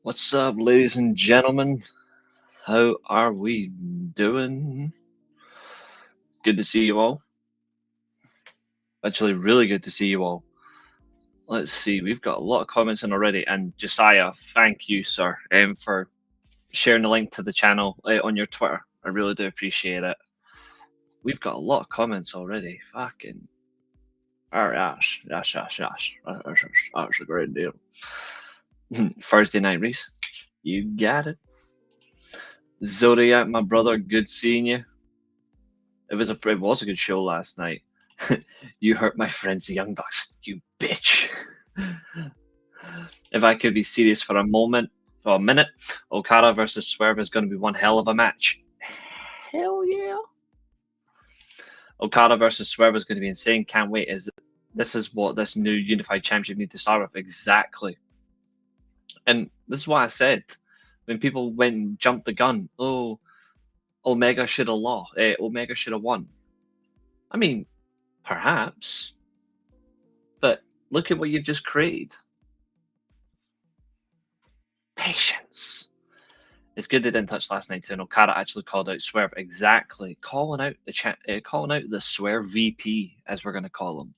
What's up, ladies and gentlemen? How are we doing? Good to see you all. Actually, really good to see you all. Let's see, we've got a lot of comments in already. And Josiah, thank you, sir, for sharing the link to the channel on your Twitter. I really do appreciate it. We've got a lot of comments already. Fucking. All right, yes. That's a great deal. Thursday night, Reece. You got it. Zodiac, my brother, good seeing you. It was a good show last night. You hurt my friends, the Young Bucks. You bitch. If I could be serious for a minute, Okada versus Swerve is going to be one hell of a match. Hell yeah. Okada versus Swerve is going to be insane. Can't wait. This is what this new unified championship need to start with exactly. And this is what I said when people went and jumped the gun. Oh, Omega should have lost. Omega should have won. I mean, perhaps, but look at what you've just created. Patience. It's good they didn't touch last night too. And Okada actually called out Swerve exactly, calling out the Swerve VP, as we're going to call him.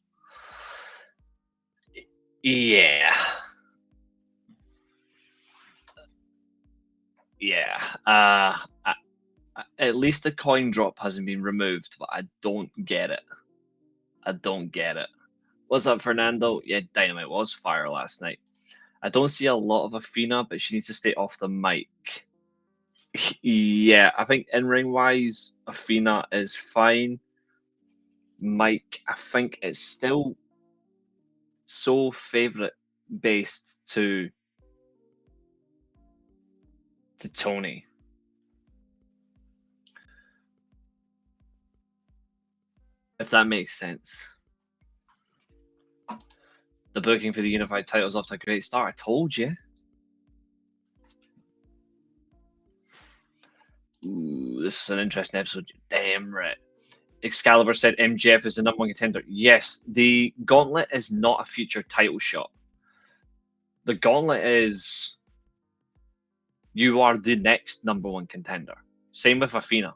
Yeah. At least the coin drop hasn't been removed, but I don't get it. What's up, Fernando? Yeah, Dynamite was fire last night. I don't see a lot of Athena, but she needs to stay off the mic. Yeah, I think in-ring wise, Athena is fine. Mike, I think it's still so favorite based to Tony. If that makes sense. The booking for the unified titles off to a great start. I told you. Ooh, this is an interesting episode. Damn right. Excalibur said MJF is the number one contender. Yes, the gauntlet is not a future title shot. The gauntlet is you are the next number one contender. Same with Athena.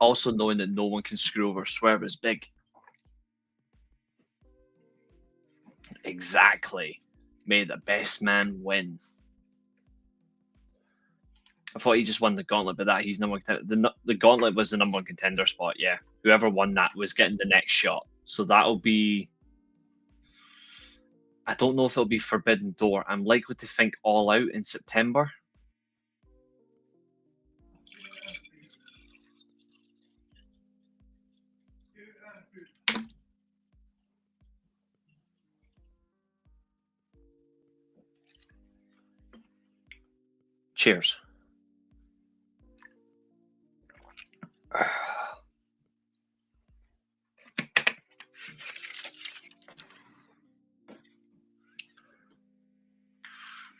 Also knowing that no one can screw over Swerve is big. Exactly. May the best man win. I thought he just won the gauntlet, but that he's number one contender. The gauntlet was the number one contender spot, yeah. Whoever won that was getting the next shot. So that'll be... I don't know if it'll be Forbidden Door. I'm likely to think All Out in September. Cheers.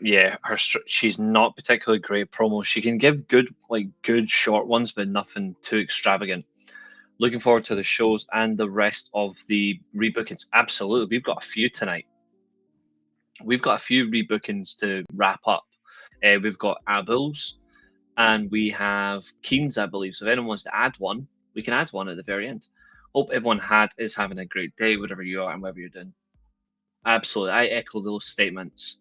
Yeah, she's not particularly great promo. She can give good short ones, but nothing too extravagant. Looking forward to the shows and the rest of the rebookings. Absolutely, we've got a few tonight. We've got a few rebookings to wrap up. We've got Abul's and we have Keen's, I believe. So if anyone wants to add one, we can add one at the very end. Hope everyone is having a great day, whatever you are and whatever you're doing. Absolutely, I echo those statements.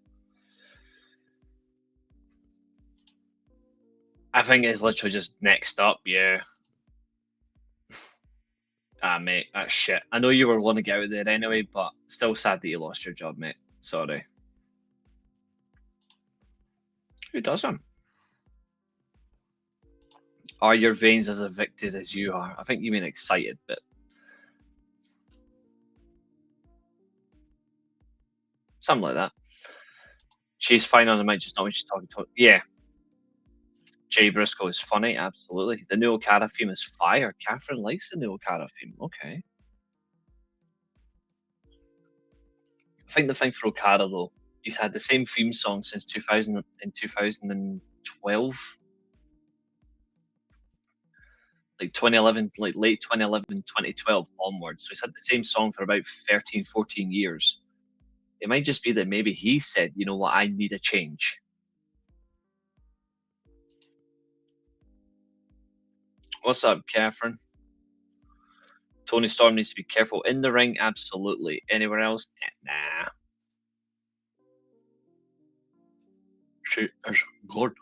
I think it's literally just next up, yeah. Mate, that's shit. I know you were wanting to get out there anyway, but still sad that you lost your job, mate. Sorry. Who doesn't? Are your veins as evicted as you are? I think you mean excited, but something like that. She's fine on the mic, just not when she's talking to. Yeah. Jay Briscoe is funny, absolutely. The new Okada theme is fire. Catherine likes the new Okada theme. Okay. I think the thing for Okada though, he's had the same theme song since 2012. Like 2011, like late 2011, 2012 onwards. So he's had the same song for about 13, 14 years. It might just be that maybe he said, you know what, I need a change. What's up, Catherine? Tony Storm needs to be careful in the ring, absolutely. Anywhere else? Nah. She is good.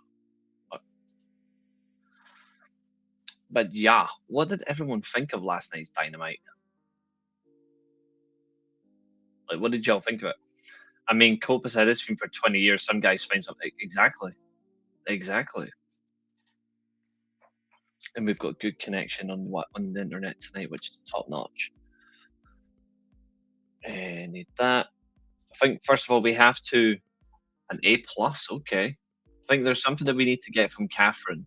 But yeah, what did everyone think of last night's Dynamite? Like, what did y'all think of it? I mean, Cope has had this thing for 20 years. Some guys find something. Exactly. Exactly. And we've got good connection on the internet tonight, which is top notch. Need that. I think first of all we have to an A plus. Okay. I think there's something that we need to get from Catherine.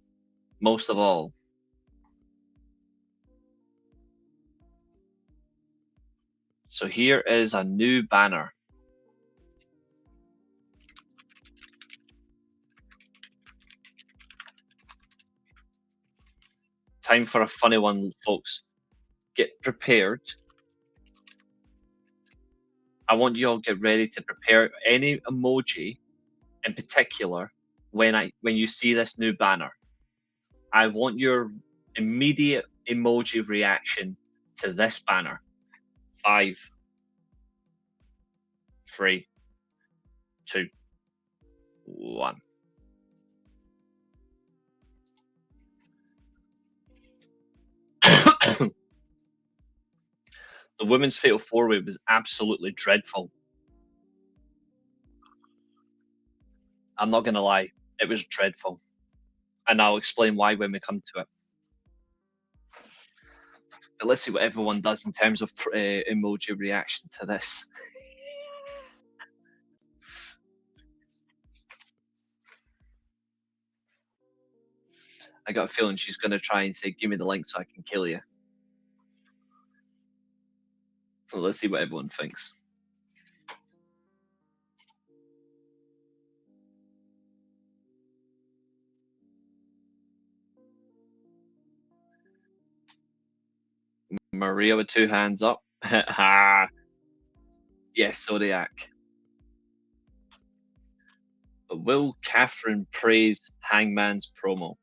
Most of all, so here is a new banner. Time for a funny one, folks. Get prepared. I want you all get ready to prepare any emoji in particular when you see this new banner. I want your immediate emoji reaction to this banner. 5, 3, 2, 1. The women's fatal four-way was absolutely dreadful. I'm not going to lie, it was dreadful. And I'll explain why when we come to it. But let's see what everyone does in terms of emoji reaction to this. I got a feeling she's going to try and say, give me the link so I can kill you. So let's see what everyone thinks. Maria with 2 hands up. Yes, Zodiac. But will Catherine praise Hangman's promo?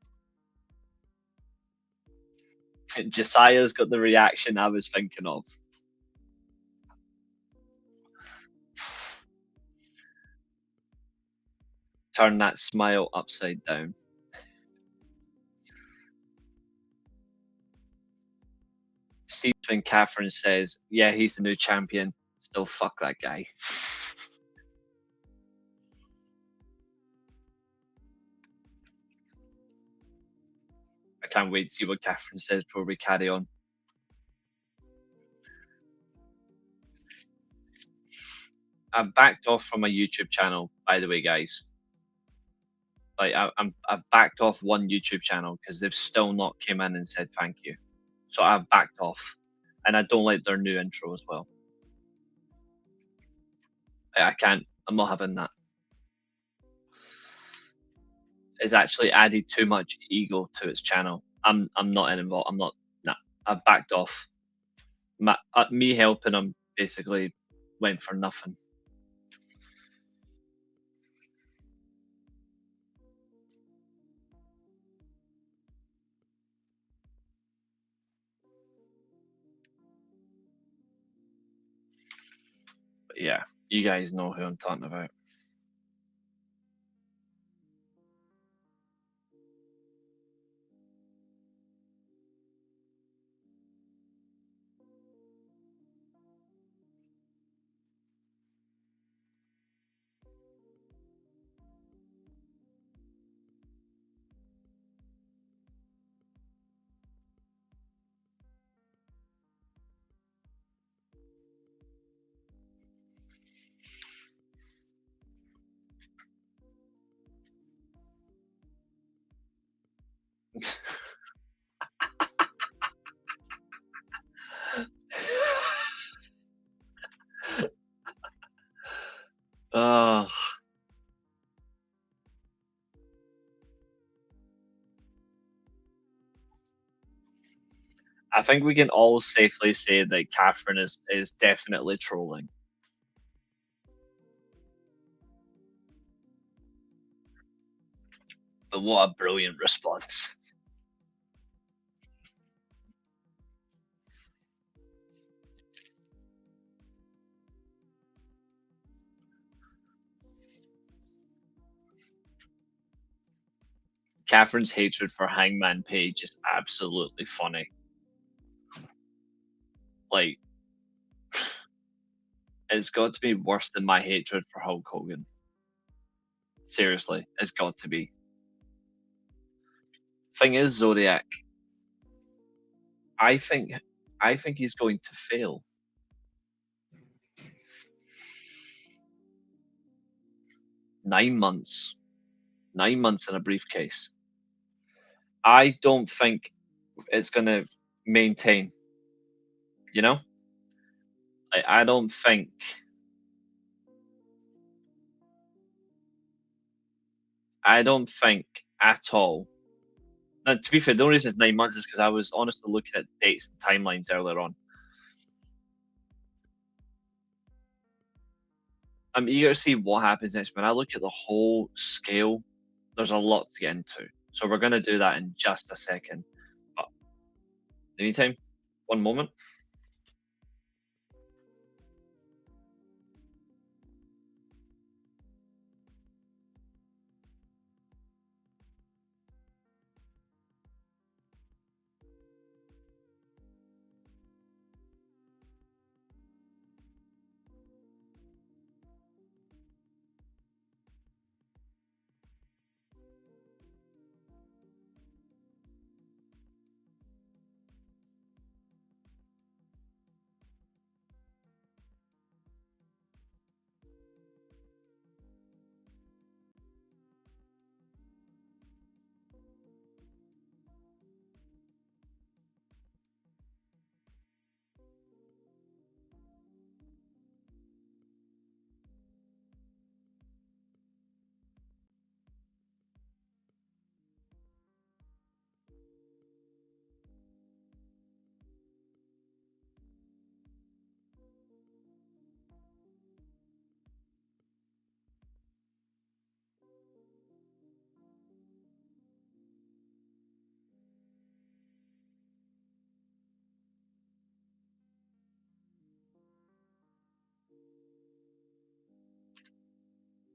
Josiah's got the reaction I was thinking of. Turn that smile upside down. See when Catherine says, yeah, he's the new champion. Still fuck that guy. I can't wait to see what Catherine says before we carry on. I've backed off from my YouTube channel, by the way, guys. Like I've backed off one YouTube channel because they've still not came in and said thank you. So I've backed off, and I don't like their new intro as well. I can't. I'm not having that. It's actually added too much ego to its channel. I'm not involved. I'm not. Nah. I've backed off. Me helping them basically went for nothing. But yeah, you guys know who I'm talking about. Oh, I think we can all safely say that Catherine is definitely trolling. But what a brilliant response. Catherine's hatred for Hangman Page is absolutely funny. Like, it's got to be worse than my hatred for Hulk Hogan. Seriously, it's got to be. Thing is, Zodiac, I think he's going to fail. Nine months in a briefcase. I don't think it's going to maintain. You know, I don't think. I don't think at all. Now, to be fair, the only reason it's 9 months is because I was honestly looking at dates and timelines earlier on. I'm eager to see what happens next. When I look at the whole scale, there's a lot to get into. So we're going to do that in just a second. But in the meantime, one moment.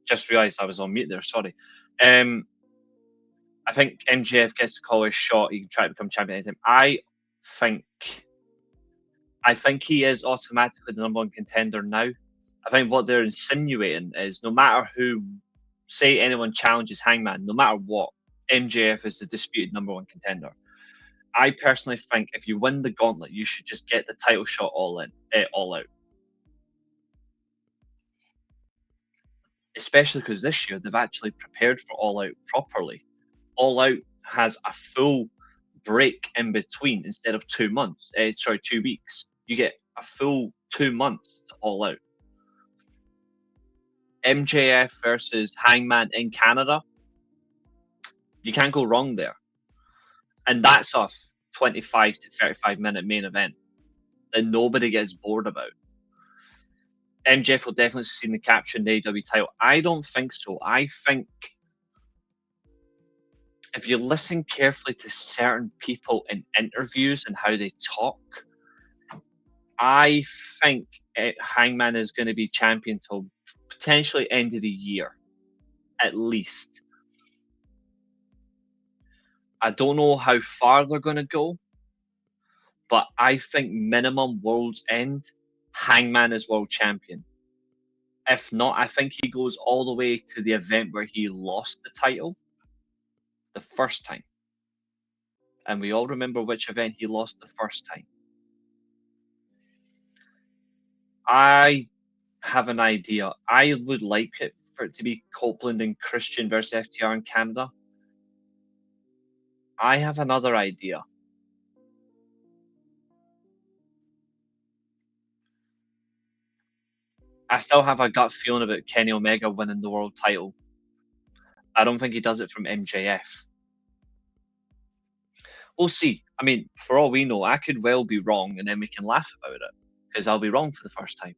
Just realised I was on mute there. Sorry. I think MJF gets to call his shot. He can try to become champion anytime. Think I think he is automatically the number one contender now. I think what they're insinuating is no matter who, say anyone challenges Hangman, no matter what, MJF is the disputed number one contender. I personally think if you win the gauntlet, you should just get the title shot all out. Especially because this year they've actually prepared for All Out properly. All Out has a full break in between instead of 2 months. 2 weeks. You get a full 2 months to All Out. MJF versus Hangman in Canada. You can't go wrong there. And that's a 25 to 35-minute main event that nobody gets bored about. MJF will definitely see the capture in the AEW title. I don't think so. I think if you listen carefully to certain people in interviews and how they talk, I think Hangman is going to be champion till potentially end of the year, at least. I don't know how far they're going to go, but I think minimum World's End, Hangman is world champion. If not, I think he goes all the way to the event where he lost the title the first time. And we all remember which event he lost the first time. I have an idea. I would like it for it to be Copeland and Christian versus FTR in Canada. I have another idea. I still have a gut feeling about Kenny Omega winning the world title. I don't think he does it from MJF. We'll see. I mean, for all we know, I could well be wrong, and then we can laugh about it because I'll be wrong for the first time.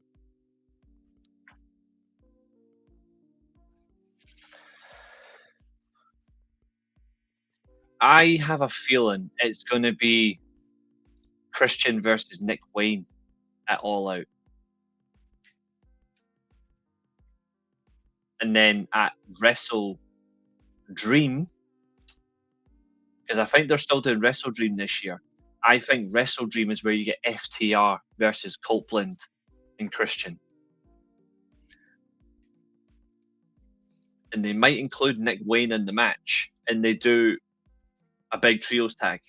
I have a feeling it's going to be Christian versus Nick Wayne at All Out. And then at Wrestle Dream, because I think they're still doing Wrestle Dream this year. I think Wrestle Dream is where you get FTR versus Copeland and Christian. And they might include Nick Wayne in the match, and they do a big trios tag.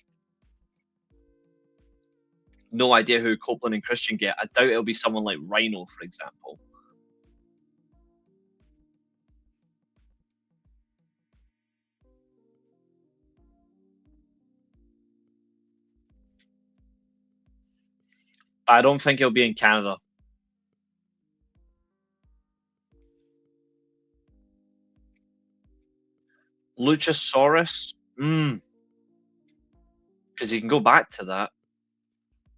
No idea who Copeland and Christian get. I doubt it'll be someone like Rhino, for example. But I don't think it'll be in Canada. Luchasaurus? Because he can go back to that.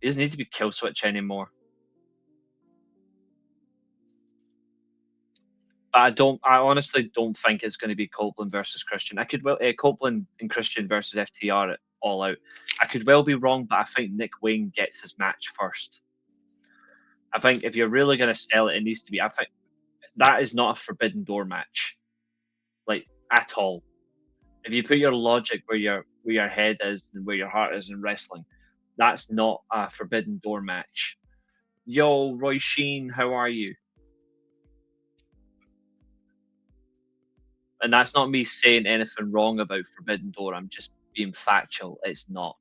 He doesn't need to be Kill Switch anymore. But I honestly don't think it's going to be Copeland versus Christian. I could Copeland and Christian versus FTR at All Out. I could well be wrong, but I think Nick Wayne gets his match first. I think if you're really going to sell it, it needs to be. I think that is not a Forbidden Door match, like at all. If you put your logic where your head is and where your heart is in wrestling, that's not a Forbidden Door match. Yo, Roy Sheen, how are you? And that's not me saying anything wrong about Forbidden Door. I'm just being factual. It's not.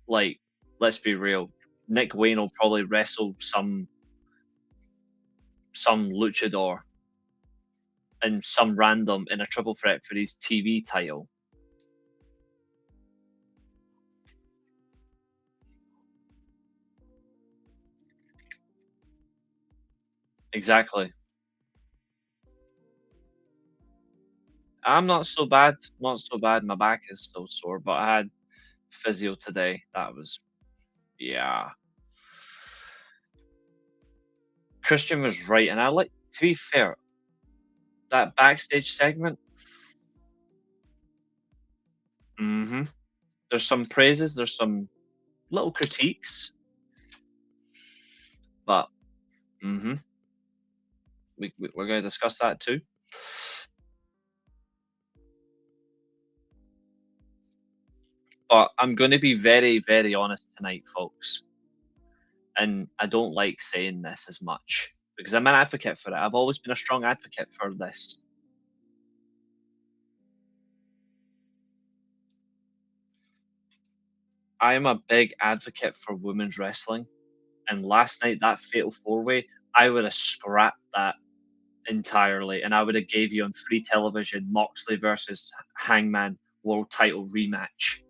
Like, let's be real. Nick Wayne will probably wrestle some luchador and some random in a triple threat for his TV title. Exactly. I'm not so bad. Not so bad. My back is still sore, but I had physio today. That was, yeah. Christian was right, and I like to be fair. That backstage segment. There's some praises. There's some little critiques, but we're going to discuss that too. But I'm going to be very, very honest tonight, folks. And I don't like saying this as much because I'm an advocate for it. I've always been a strong advocate for this. I am a big advocate for women's wrestling. And last night, that fatal four way, I would have scrapped that entirely. And I would have gave you on free television Moxley versus Hangman world title rematch.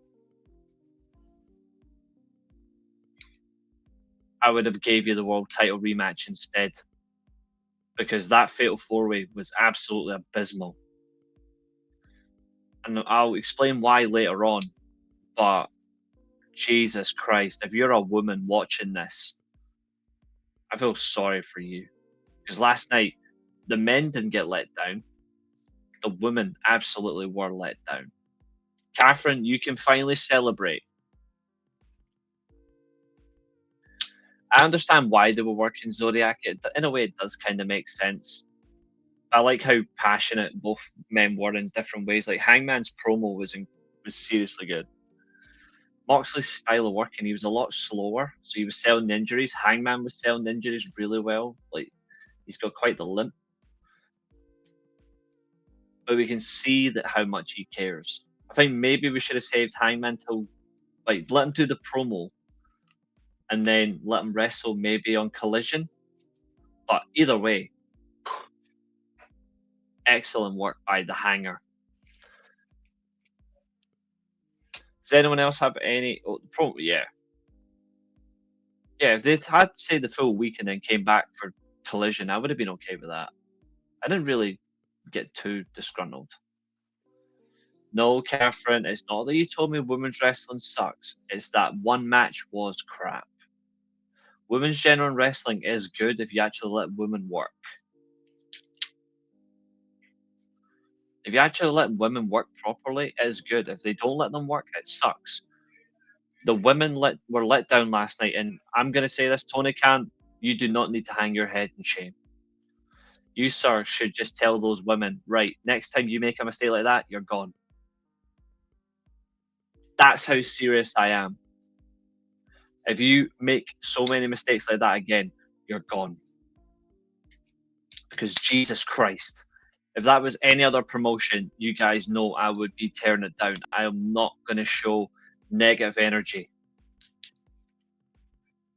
I would have gave you the world title rematch instead. Because that fatal four way was absolutely abysmal. And I'll explain why later on. But Jesus Christ, if you're a woman watching this, I feel sorry for you. Because last night, the men didn't get let down. The women absolutely were let down. Catherine, you can finally celebrate. I understand why they were working Zodiac. In a way, it does kind of make sense. I like how passionate both men were in different ways. Like Hangman's promo was seriously good. Moxley's style of working, he was a lot slower, so he was selling injuries. Hangman was selling injuries really well. Like he's got quite the limp, but we can see that how much he cares. I think maybe we should have saved Hangman till like let him do the promo, and then let him wrestle maybe on Collision. But either way, excellent work by the Hanger. Does anyone else have any promo? Yeah, yeah. If they'd had say the full week and then came back for Collision, I would have been okay with that. I didn't really get too disgruntled. No, Catherine, it's not that you told me women's wrestling sucks. It's that one match was crap. Women's general wrestling is good if you actually let women work. If you actually let women work properly, it is good. If they don't let them work, it sucks. The women were let down last night, and I'm going to say this, Tony Khan, you do not need to hang your head in shame. You, sir, should just tell those women, right, next time you make a mistake like that, you're gone. That's how serious I am. If you make so many mistakes like that again, you're gone. Because Jesus Christ, if that was any other promotion, you guys know I would be tearing it down. I am not going to show negative energy.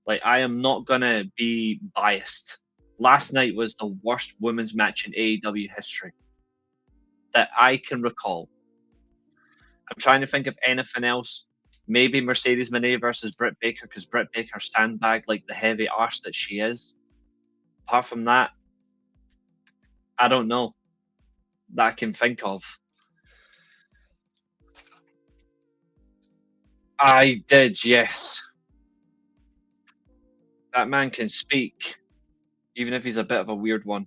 Like, I am not going to be biased. Last night was the worst women's match in AEW history that I can recall. I'm trying to think of anything else. Maybe Mercedes Moné versus Britt Baker, because Britt Baker sandbagged like the heavy arse that she is. Apart from that, I don't know that I can think of. I did, yes. That man can speak, even if he's a bit of a weird one.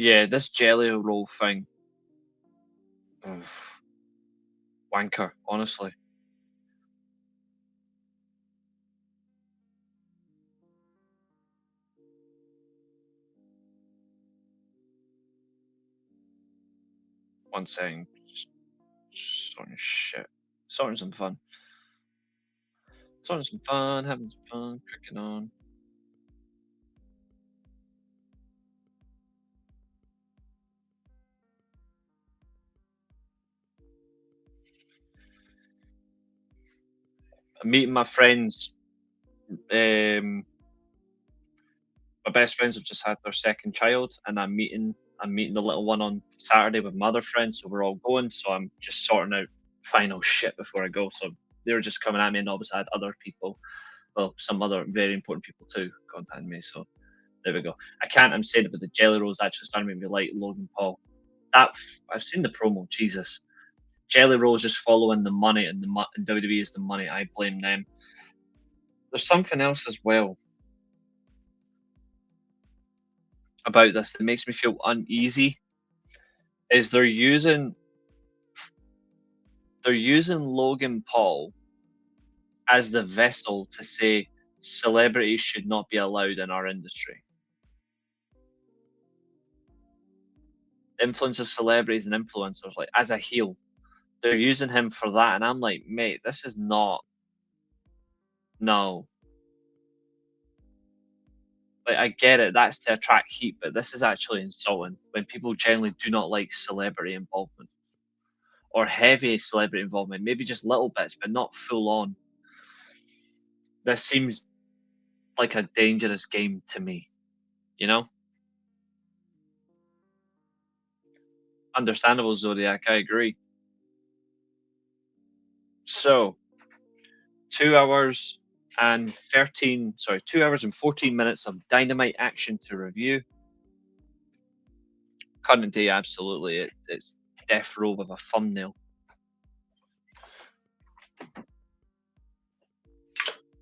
Yeah, this jelly roll thing. Oof. Wanker, honestly. One second. Sorting shit. Sorting some fun. Sorting some fun, having some fun, cooking on. I'm meeting my friends. My best friends have just had their second child, and I'm meeting the little one on Saturday with my other friends, so we're all going. So I'm just sorting out final shit before I go. So they were just coming at me, and obviously I had other people, well, some other very important people too, contacting me. So there we go. I can't. I'm saying it, but the Jelly Rolls actually starting to make me like Logan Paul. That I've seen the promo. Jesus, Jelly Rolls just following the money, and and WWE is the money. I blame them. There's something else as well about this that makes me feel uneasy. Is they're using Logan Paul as the vessel to say celebrities should not be allowed in our industry. The influence of celebrities and influencers, like as a heel, they're using him for that, and I'm like, mate, this is not. No, like I get it, that's to attract heat, but this is actually insulting when people generally do not like celebrity involvement or heavy celebrity involvement. Maybe just little bits, but not full on. This seems like a dangerous game to me. You know, understandable, Zodiac. I agree. So 2 hours and 2 hours and 14 minutes of Dynamite action to review. Current day, absolutely, it's death row with a thumbnail.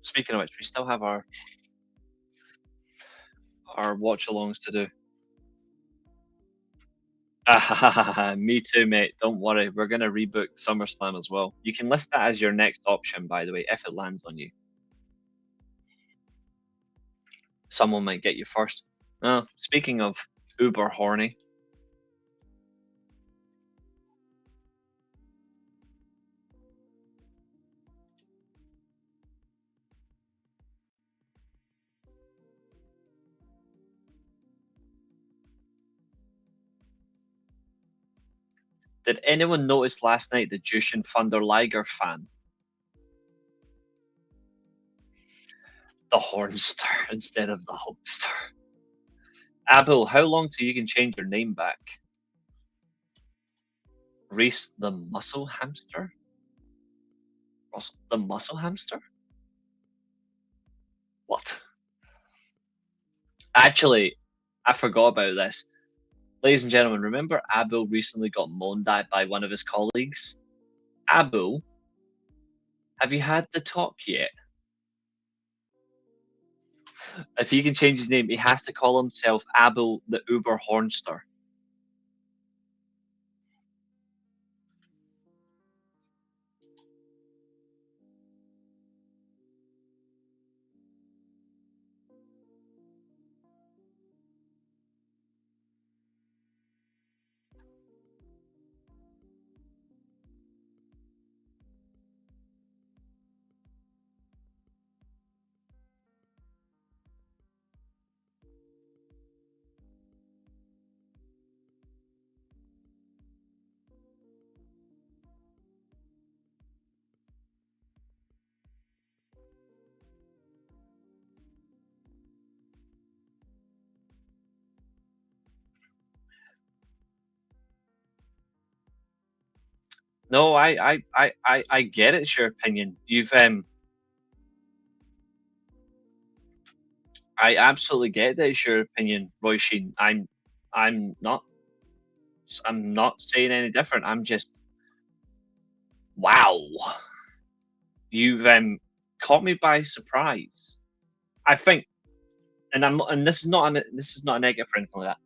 Speaking of which, we still have our watch alongs to do. Me too, mate. Don't worry. We're going to rebook SummerSlam as well. You can list that as your next option, by the way, if it lands on you. Someone might get you first. Speaking of uber horny, did anyone notice last night the Jushin Thunder Liger fan? The Hornstar instead of the Hulkster. Abel, how long till you can change your name back? Reese the Muscle Hamster? The Muscle Hamster? What? Actually, I forgot about this. Ladies and gentlemen, remember Abu recently got moaned at by one of his colleagues? Abu, have you had the talk yet? If he can change his name, he has to call himself Abu the Uber Hornster. No, I get it's your opinion. I absolutely get that it's your opinion, Roy Sheen. I'm not, I'm not saying any different. I'm just, wow, you've caught me by surprise. I think, and this is not a negative or anything like that.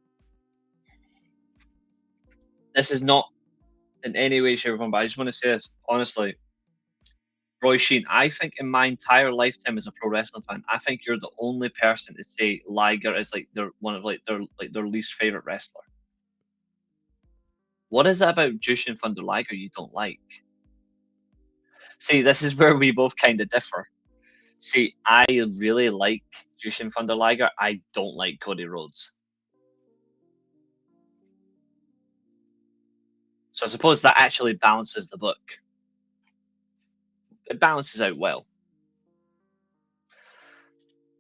This is not in any way, shape, or form. But I just want to say this honestly, Roy Sheen. I think in my entire lifetime as a pro wrestling fan, I think you're the only person to say Liger is like their one of like their least favorite wrestler. What is it about Jushin Thunder Liger you don't like? See, this is where we both kind of differ. See, I really like Jushin Thunder Liger. I don't like Cody Rhodes. So I suppose that actually balances the book. It balances out well.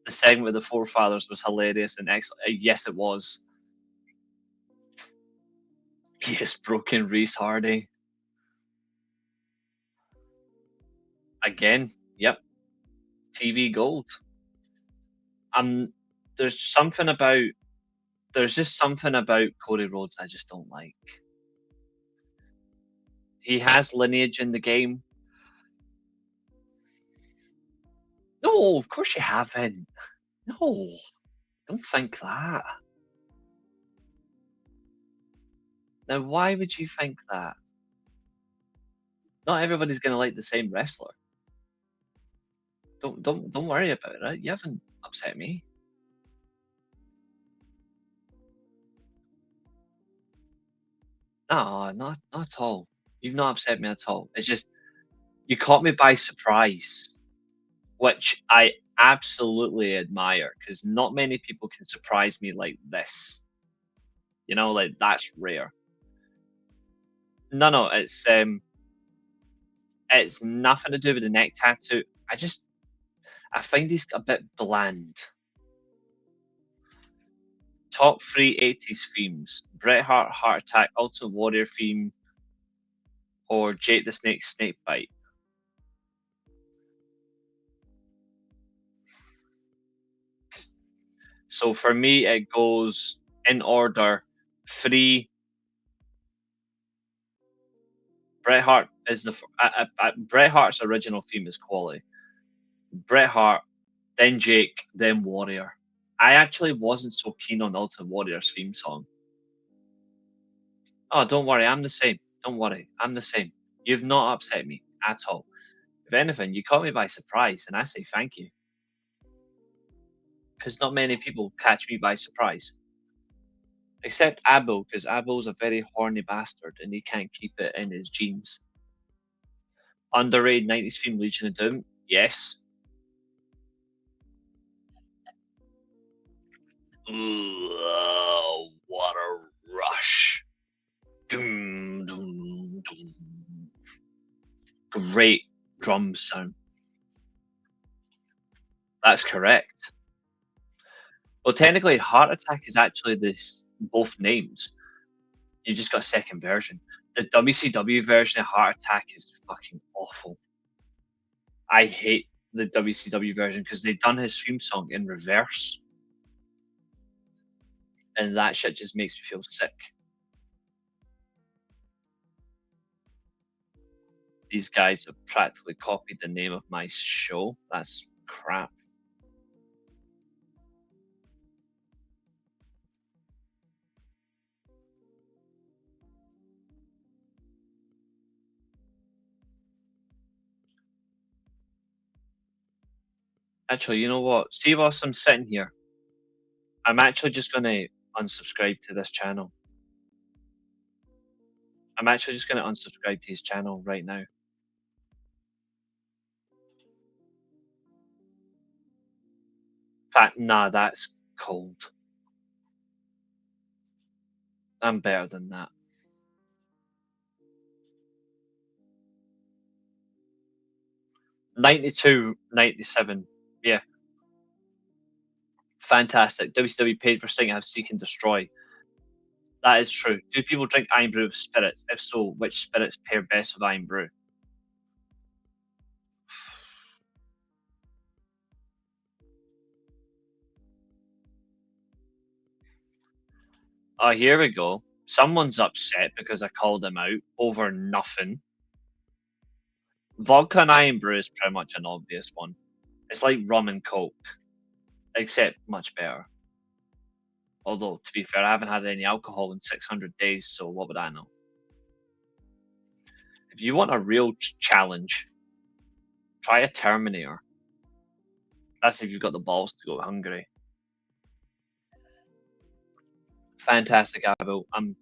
The segment with the forefathers was hilarious and excellent. Yes, it was. Yes, broken Reece Hardy. Again, yep. TV gold. Um, there's something about there's just something about Cody Rhodes I just don't like. He has lineage in the game. No, of course you haven't. No, don't think that. Now, why would you think that? Not everybody's going to like the same wrestler. Don't worry about it. You haven't upset me. No, not at all. You've not upset me at all. It's just you caught me by surprise, which I absolutely admire because not many people can surprise me like this. You know, like that's rare. No, it's nothing to do with the neck tattoo. I find he's a bit bland. Top three 80s themes: Bret Hart, Heart Attack, Ultimate Warrior theme, or Jake the Snake Snakebite. So for me, it goes in order. Three. Bret Hart is Bret Hart's original theme is quality. Bret Hart, then Jake, then Warrior. I actually wasn't so keen on Ultimate Warrior's theme song. Oh, don't worry, I'm the same. Don't worry, I'm the same. You've not upset me at all. If anything, you caught me by surprise, and I say thank you. Because not many people catch me by surprise. Except Abo, because Abo's a very horny bastard and he can't keep it in his genes. Underrated 90s theme Legion of Doom? Yes. Ooh, what a rush. Doom, doom, doom. Great drum sound. That's correct. Well, technically, Heart Attack is actually this both names. You just got a second version. The WCW version of Heart Attack is fucking awful. I hate the WCW version because they've done his theme song in reverse. and that shit just makes me feel sick. These guys have practically copied the name of my show. That's crap. Actually, you know what? See, whilst I'm sitting here, I'm actually just going to unsubscribe to this channel. I'm actually just going to unsubscribe to his channel right now. In fact, nah, that's cold. I'm better than that. 92, 97. Yeah. Fantastic. WCW paid for Sting to have Seek and Destroy. That is true. Do people drink Iron Brew with spirits? If so, which spirits pair best with Iron Brew? Oh, here we go. Someone's upset because I called him out over nothing. Vodka and Iron Brew is pretty much an obvious one. It's like rum and coke, except much better. Although, to be fair, I haven't had any alcohol in 600 days, so what would I know? If you want a real challenge, try a Terminator. That's if you've got the balls to go hungry. Fantastic, Abel. I'm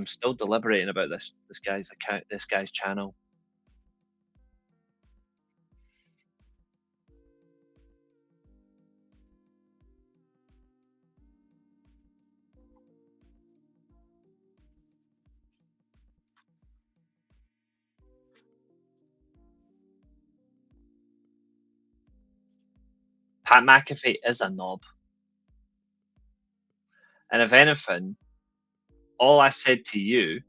still deliberating about this guy's account, this guy's channel. Pat McAfee is a knob. And if anything, all I said to you,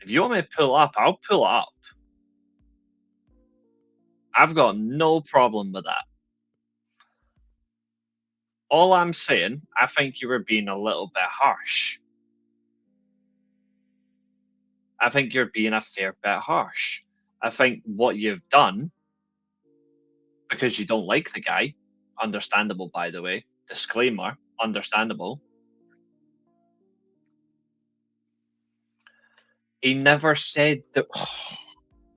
if you want me to pull up, I'll pull up. I've got no problem with that. All I'm saying, I think you were being a little bit harsh. I think you're being a fair bit harsh. I think what you've done, because you don't like the guy, understandable, by the way, disclaimer, understandable. He never said that.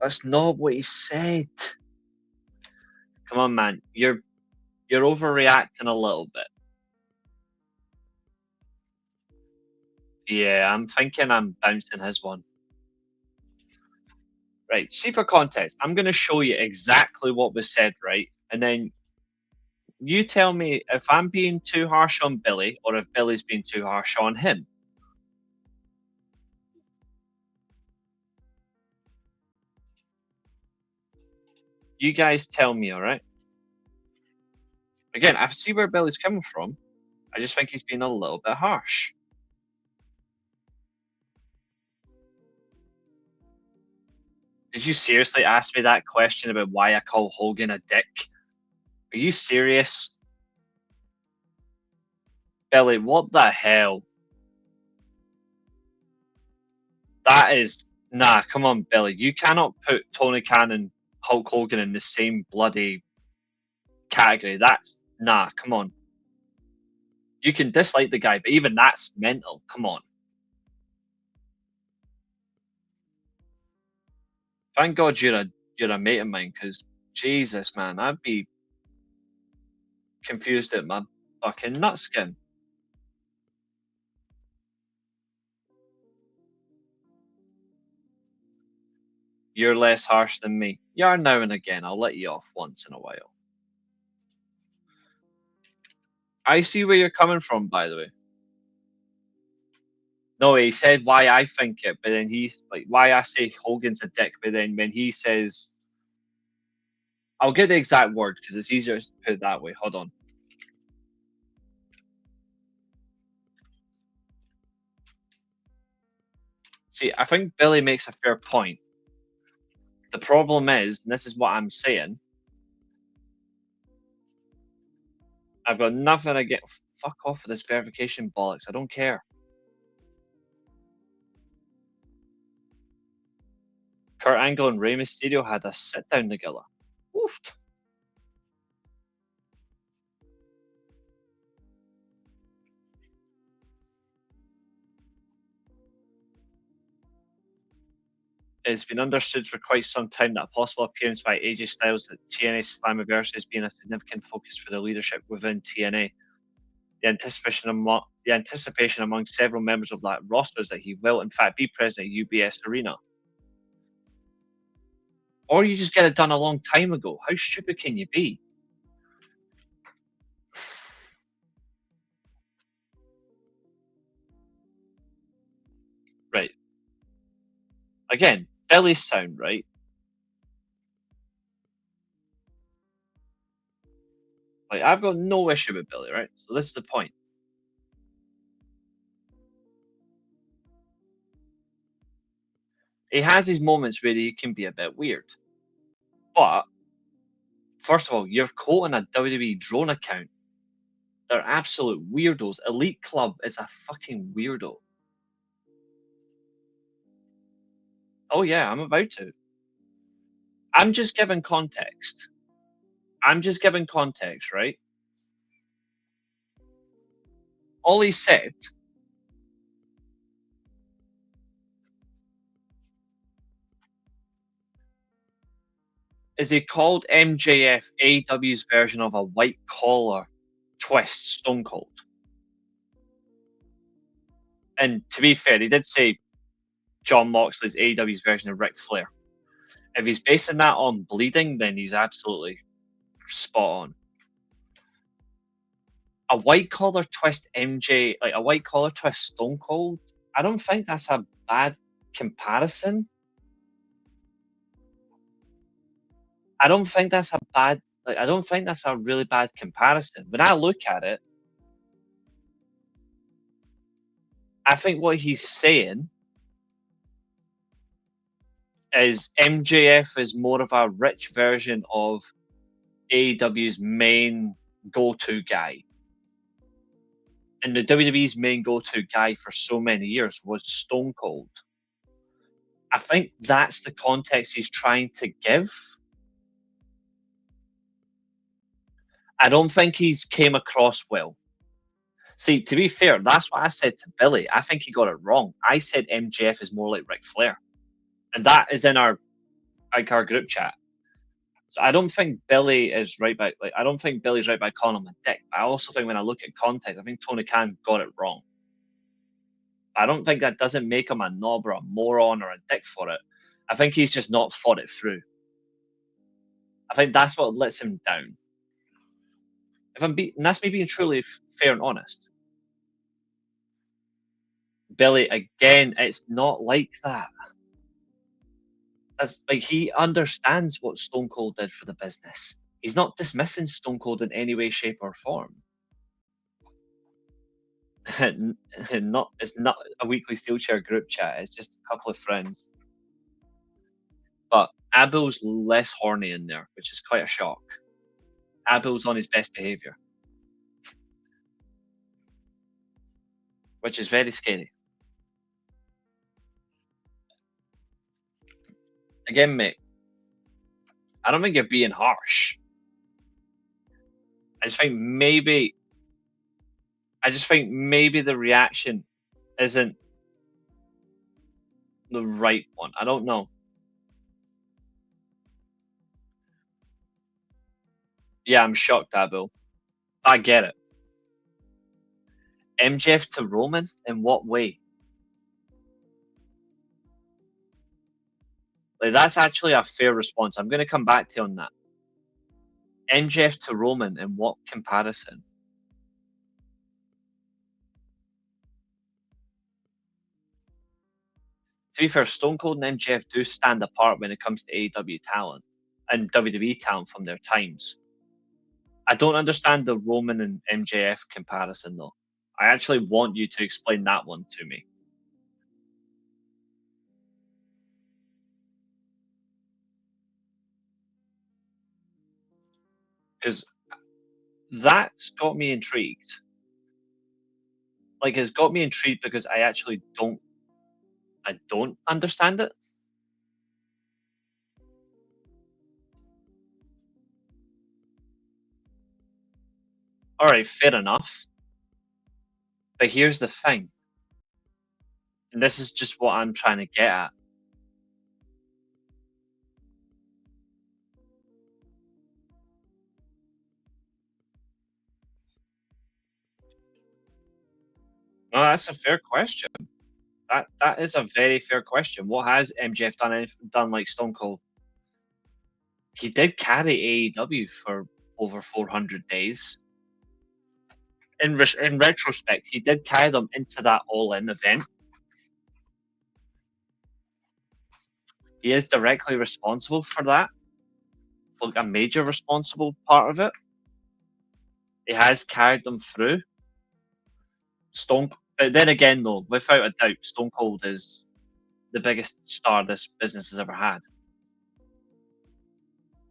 That's not what he said. Come on, man. You're overreacting a little bit. Yeah, I'm thinking I'm bouncing his one. Right. See, for context, I'm going to show you exactly what was said, right? And then you tell me if I'm being too harsh on Billy or if Billy's being too harsh on him. You guys tell me, all right? Again, I see where Billy's coming from. I just think he's being a little bit harsh. Did you seriously ask me that question about why I call Hogan a dick? Are you serious? Billy, what the hell? That is nah, come on, Billy. You cannot put Tony Khan and Hulk Hogan in the same bloody category. That's nah, come on. You can dislike the guy, but even that's mental. Come on. Thank God you're a mate of mine, because Jesus, man, I'd be confused at my fucking nutskin. You're less harsh than me. You are now and again. I'll let you off once in a while. I see where you're coming from, by the way. No, he said why I think it, but then he's like why I say Hogan's a dick, but then when he says, I'll get the exact word because it's easier to put it that way. Hold on. See, I think Billy makes a fair point. The problem is, and this is what I'm saying, I've got nothing to get. Fuck off with this verification bollocks. I don't care. Kurt Angle and Rey Mysterio had a sit down together. Oof. It's been understood for quite some time that a possible appearance by AJ Styles at TNA Slammiversary has been a significant focus for the leadership within TNA. The anticipation among several members of that roster is that he will, in fact, be present at UBS Arena. Or you just get it done a long time ago. How stupid can you be? Right. Again, Billy's sound, right? Like, I've got no issue with Billy, right? So this is the point. He has his moments where he can be a bit weird. But, first of all, you're quoting a WWE drone account. They're absolute weirdos. Elite Club is a fucking weirdo. Oh, yeah, I'm about to. I'm just giving context. Right? All he said is he called MJF AEW's version of a white collar twist Stone Cold. And to be fair, he did say John Moxley's AEW's version of Ric Flair. If he's basing that on bleeding, then he's absolutely spot on. A white collar twist like a white collar twist Stone Cold, I don't think that's a bad comparison. I don't think that's a really bad comparison. When I look at it, I think what he's saying is MJF is more of a rich version of AEW's main go-to guy. And the WWE's main go-to guy for so many years was Stone Cold. I think that's the context he's trying to give. I don't think he's came across well. See, to be fair, that's what I said to Billy. I think he got it wrong. I said MJF is more like Ric Flair, and that is in our group chat. So I don't think Billy is right by I don't think Billy's right by calling him a dick. But I also think when I look at context, I think Tony Khan got it wrong. I don't think that doesn't make him a knob or a moron or a dick for it. I think he's just not thought it through. I think that's what lets him down. And that's me being truly fair and honest. Billy, again, it's not like that. That's like he understands what Stone Cold did for the business. He's not dismissing Stone Cold in any way, shape, or form. It's not a weekly Steelchair group chat. It's just a couple of friends. But Abel's less horny in there, which is quite a shock. Abel's on his best behavior, which is very scary. Again, mate, I don't think you're being harsh. I just think maybe the reaction isn't the right one. I don't know. Yeah, I'm shocked, Abel. I get it. MJF to Roman? In what way? Like, that's actually a fair response. I'm going to come back to you on that. MJF to Roman in what comparison? To be fair, Stone Cold and MJF do stand apart when it comes to AEW talent and WWE talent from their times. I don't understand the Roman and MJF comparison though. I actually want you to explain that one to me. Because That's got me intrigued. Like, it's got me intrigued because I don't understand it. All right, fair enough. But here's the thing, and this is just what I'm trying to get at. No, that's a fair question. That is a very fair question. What has MJF done like Stone Cold? He did carry AEW for over 400 days. In retrospect, he did carry them into that All In event. He is directly responsible for that, like a major responsible part of it. He has carried them through. But then again, though, without a doubt, Stone Cold is the biggest star this business has ever had.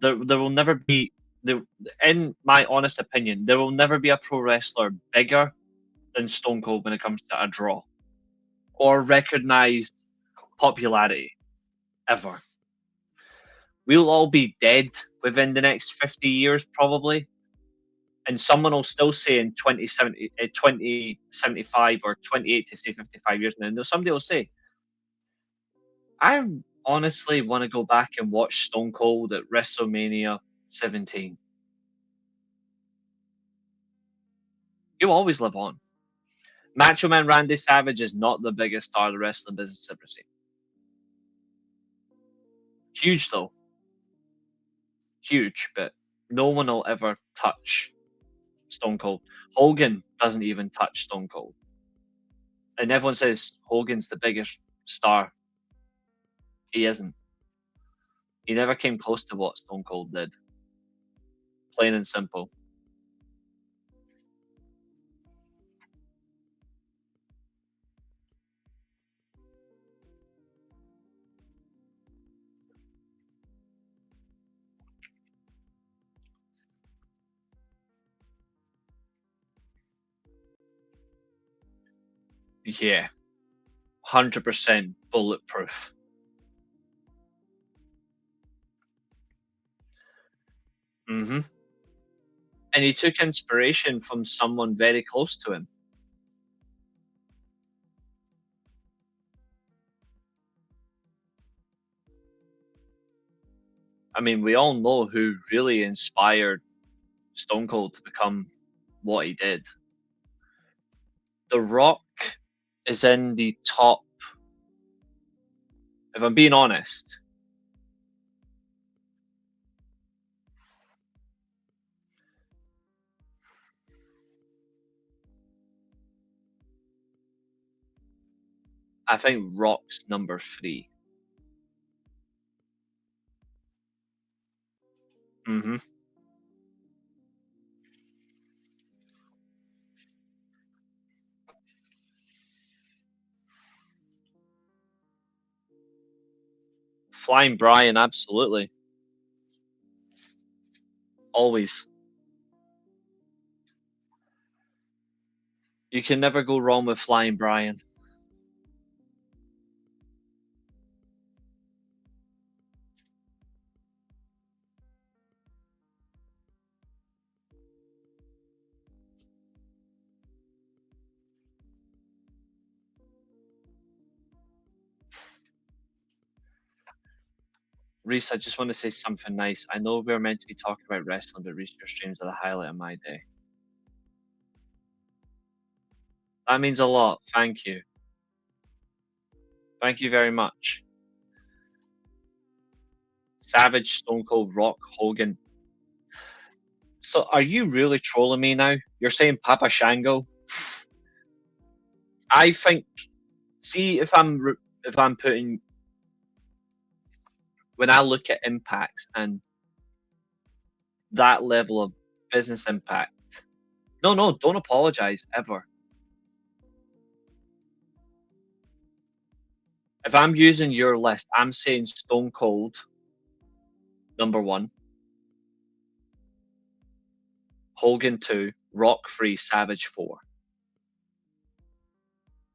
There will never be, there, in my honest opinion, there will never be a pro wrestler bigger than Stone Cold when it comes to a draw or recognized popularity ever. We'll all be dead within the next 50 years, probably. And someone will still say in 2075 or 28 to say 55 years now, somebody will say, I honestly want to go back and watch Stone Cold at WrestleMania 17. He'll always live on. Macho Man Randy Savage is not the biggest star the wrestling business has ever seen. Huge, though. Huge, but no one will ever touch Stone Cold. Hogan doesn't even touch Stone Cold. And everyone says Hogan's the biggest star. He isn't. He never came close to what Stone Cold did. Plain and simple. Yeah. 100% bulletproof. Hmm. And he took inspiration from someone very close to him. I mean, we all know who really inspired Stone Cold to become what he did. The Rock is in the top, if I'm being honest, I think Rock's number 3. Hmm. Flying Brian, absolutely. Always. You can never go wrong with Flying Brian. Reese, I just want to say something nice. I know we're meant to be talking about wrestling, but Reese, your streams are the highlight of my day. That means a lot. Thank you. Thank you very much. Savage, Stone Cold, Rock, Hogan. So, are you really trolling me now? You're saying Papa Shango? I think. See, if I'm putting when I look at impacts and that level of business impact. No, no, don't apologize ever. If I'm using your list, I'm saying Stone Cold, number 1, Hogan 2, Rock 3, Savage 4.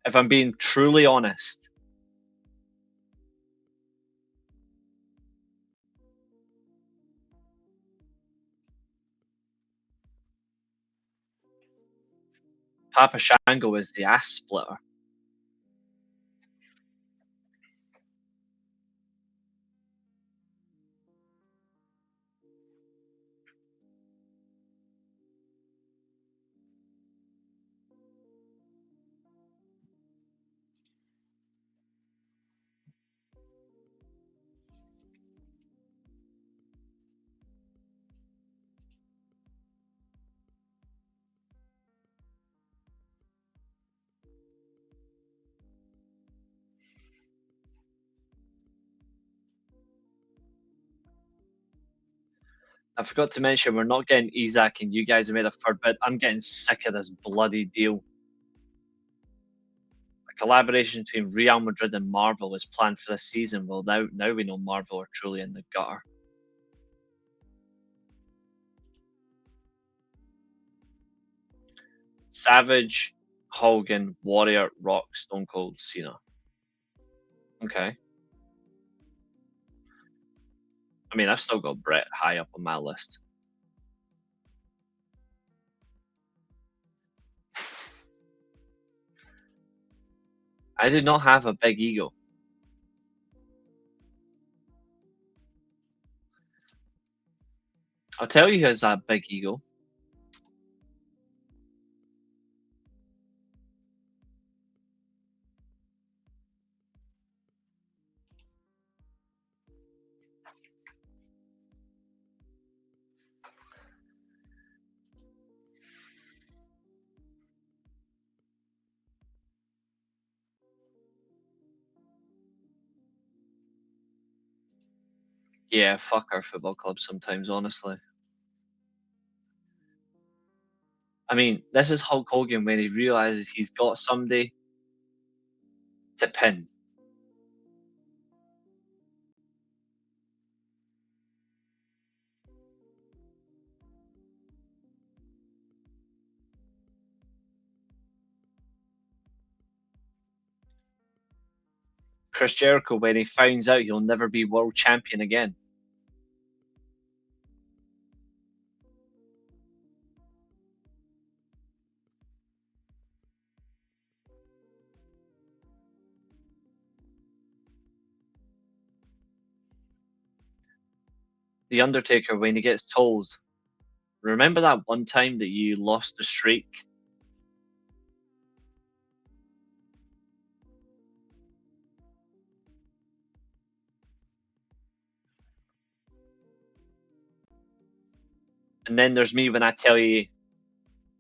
If I'm being truly honest, Papa Shango is the ass splitter. I forgot to mention we're not getting Isaac and you guys have made a third bid. I'm getting sick of this bloody deal. A collaboration between Real Madrid and Marvel is planned for this season. Well, now we know Marvel are truly in the gutter. Savage, Hogan, Warrior, Rock, Stone Cold, Cena. Okay. I mean, I've still got Brett high up on my list. I do not have a big ego. I'll tell you who has that big ego. Yeah, fuck our football club sometimes, honestly. I mean, this is Hulk Hogan when he realizes he's got somebody to pin. Chris Jericho when he finds out he'll never be world champion again. The Undertaker when he gets told, remember that one time that you lost the streak? And then there's me when I tell you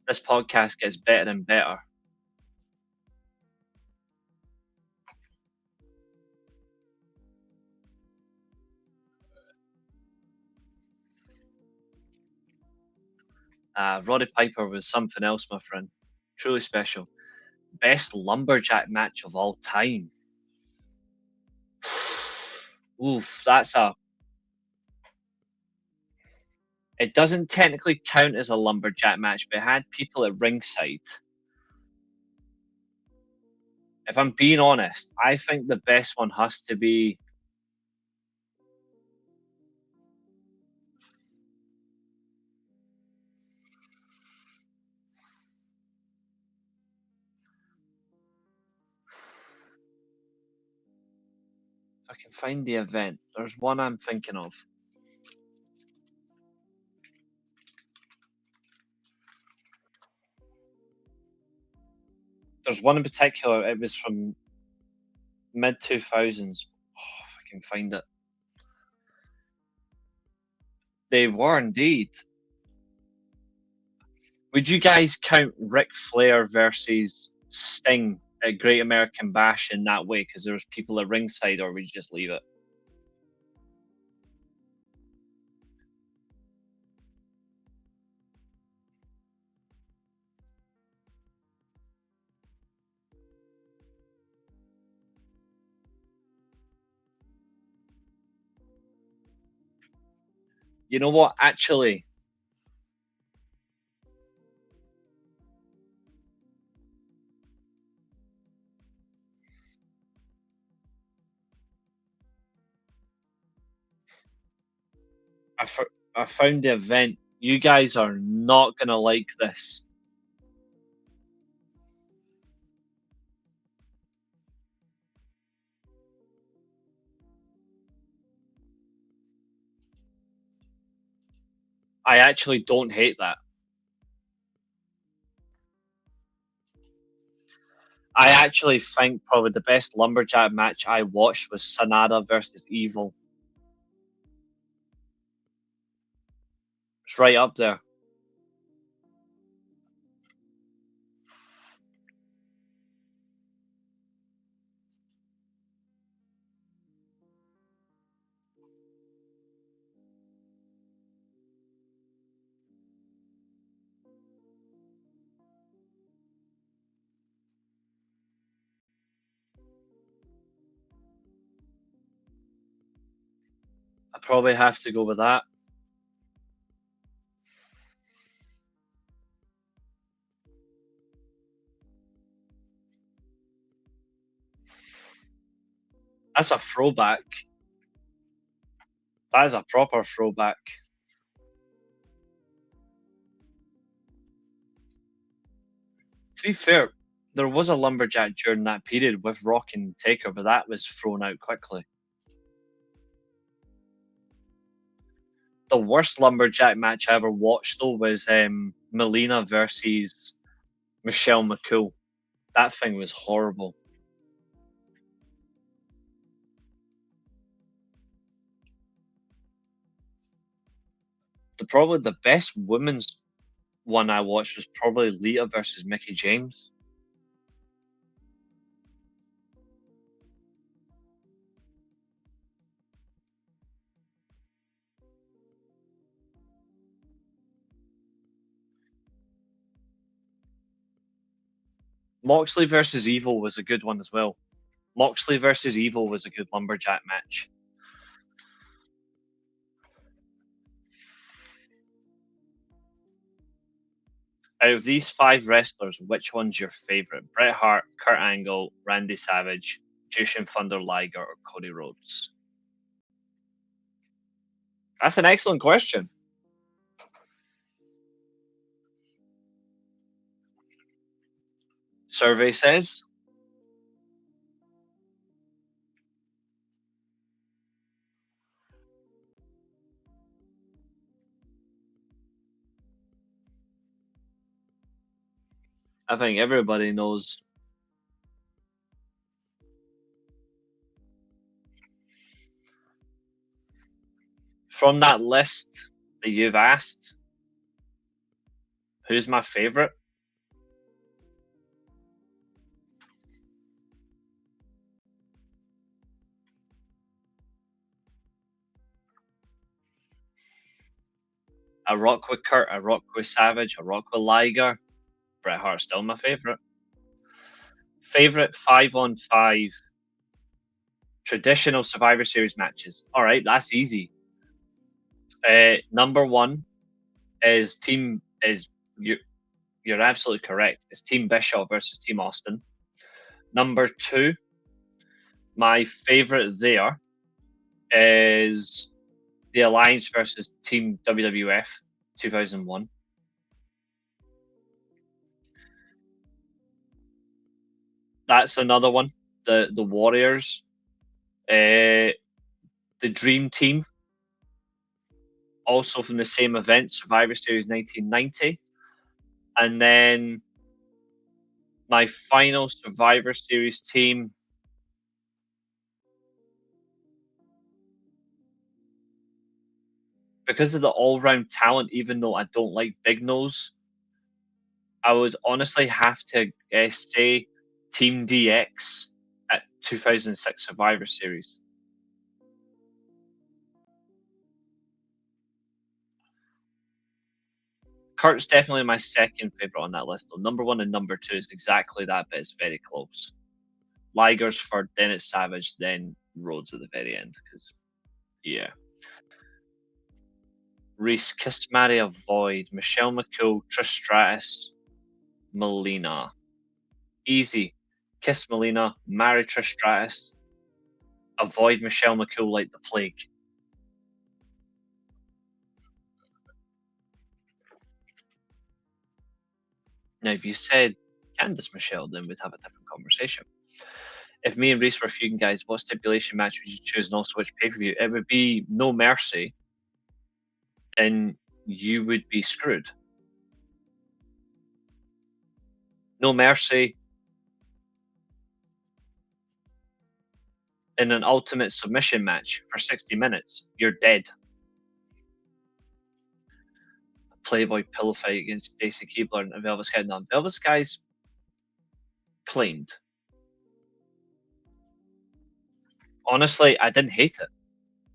this podcast gets better and better. Roddy Piper was something else, my friend. Truly special. Best lumberjack match of all time. Oof, that's a. It doesn't technically count as a lumberjack match, but it had people at ringside. If I'm being honest, I think the best one has to be. If I can find the event, there's one I'm thinking of. There's one in particular. It was from mid 2000s. Oh, if I can find it. They were indeed. Would you guys count Ric Flair versus Sting at Great American Bash in that way? Because there was people at ringside, or would you just leave it? You know what? Actually, I found the event. You guys are not gonna like this. I actually don't hate that. I actually think probably the best lumberjack match I watched was Sanada versus Evil. It's right up there. I probably have to go with that. That's a throwback. That is a proper throwback. To be fair, there was a lumberjack during that period with Rock and Taker, but that was thrown out quickly. The worst lumberjack match I ever watched though was Melina versus Michelle McCool. That thing was horrible. Probably the best women's one I watched was probably Lita versus Mickey James. Moxley versus Evil was a good one as well. Moxley versus Evil was a good lumberjack match. Out of these 5 wrestlers, which one's your favorite? Bret Hart, Kurt Angle, Randy Savage, Jushin Thunder Liger, or Cody Rhodes? That's an excellent question. Survey says I think everybody knows. From that list that you've asked, who's my favorite? I rock with Kurt, I rock with Savage, I rock with Liger. Bret Hart's still my favorite. Favorite 5-on-5 traditional Survivor Series matches. All right, that's easy. Number one is you're absolutely correct. It's Team Bischoff versus Team Austin. Number two, my favorite there is the Alliance versus Team WWF 2001. That's another one. The Warriors, the Dream Team, also from the same event, Survivor Series 1990. And then my final Survivor Series team. Because of the all round talent, even though I don't like Big Nose, I would honestly have to say Team DX at 2006 Survivor Series. Kurt's definitely my second favorite on that list. Though. Number one and number two is exactly that, but it's very close. Liger's for then it's Savage, then Rhodes at the very end. Because yeah, Reece, Kiss Mary Avoid, Michelle McCool, Trish Stratus, Melina. Easy. Kiss Melina, marry Trish Stratus, avoid Michelle McCool like the plague. Now, if you said Candice Michelle, then we'd have a different conversation. If me and Reece were feuding, guys, what stipulation match would you choose and also which pay per view? It would be No Mercy, and you would be screwed. No Mercy in an ultimate submission match for 60 minutes, you're dead. Playboy pillow fight against Stacy Keibler and Velvet Sky. Now, Velvet Sky's claimed. Honestly, I didn't hate it.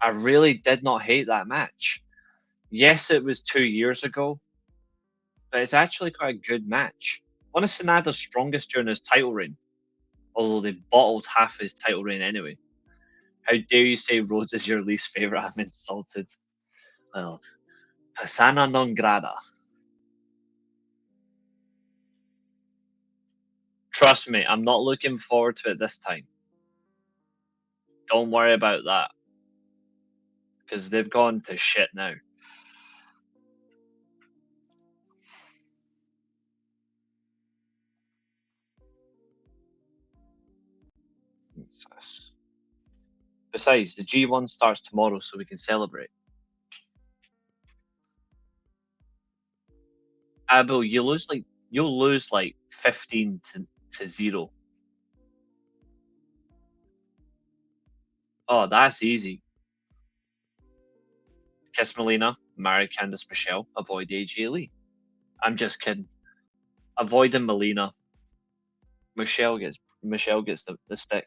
I really did not hate that match. Yes, it was 2 years ago, but it's actually quite a good match. One of Sanada's strongest during his title reign, although they bottled half his title reign anyway. How dare you say Rhodes is your least favorite? I'm insulted. Well, persona non grata. Trust me, I'm not looking forward to it this time. Don't worry about that. Because they've gone to shit now. Besides, the G1 starts tomorrow, so we can celebrate. Abel, you'll lose like 15 to 0. Oh, that's easy. Kiss Melina, marry Candice Michelle, avoid AJ Lee. I'm just kidding. Avoiding Melina. Michelle gets the stick.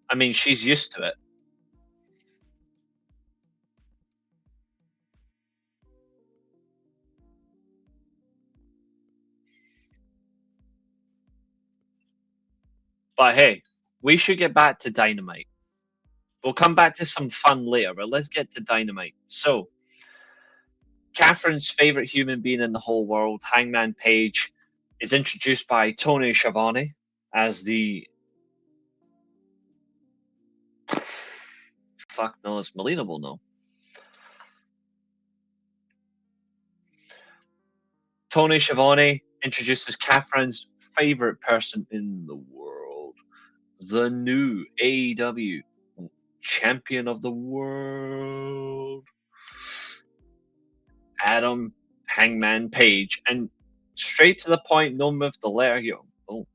I mean, she's used to it. But hey, we should get back to Dynamite. We'll come back to some fun later, but let's get to Dynamite. So, Catherine's favorite human being in the whole world, Hangman Page, is introduced by Tony Schiavone as the fuck knows Melina will know. Tony Schiavone introduces Catherine's favorite person in the world, the new AEW champion of the world, Adam Hangman Page, and straight to the point, no move the letter here. Oh.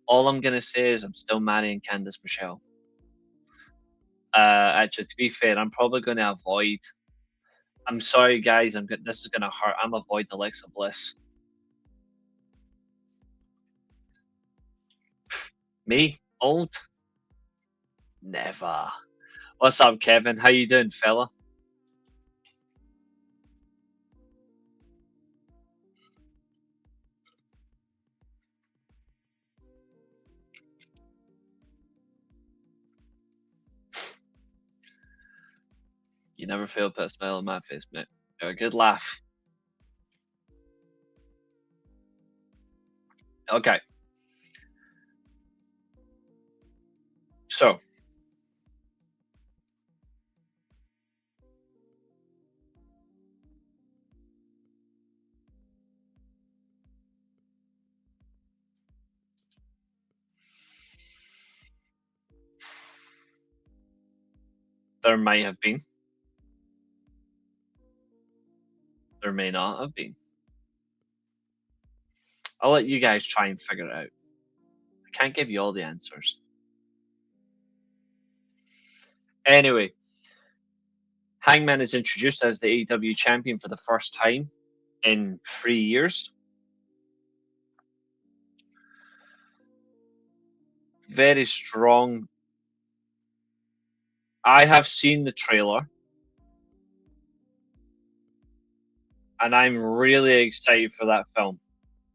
All I'm gonna say is I'm still marrying Candice Michelle. Actually, to be fair, I'm probably gonna avoid. I'm sorry, guys. This is gonna hurt. I'm avoid Alexa Bliss. Me, old, never. What's up, Kevin? How you doing, fella? You never fail to put a smile on my face, mate. You're a good laugh. Okay. So, there might have been. There may not have been. I'll let you guys try and figure it out. I can't give you all the answers. Anyway, Hangman is introduced as the AEW champion for the first time in 3 years. Very strong. I have seen the trailer. and I'm really excited for that film.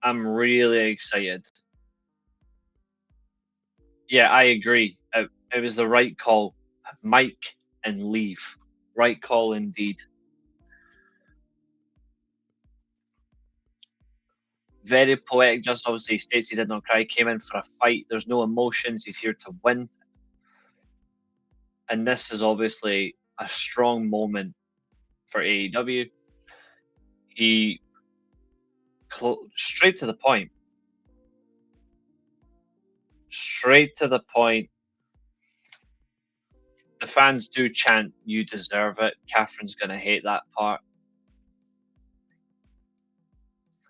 I'm really excited. Yeah, I agree. It was the right call. Mike and leave. Right call indeed. Very poetic. Just obviously states he did not cry. Came in for a fight. There's no emotions. He's here to win. And this is obviously a strong moment for AEW. He straight to the point. Straight to the point. The fans do chant, "You deserve it." Catherine's gonna hate that part.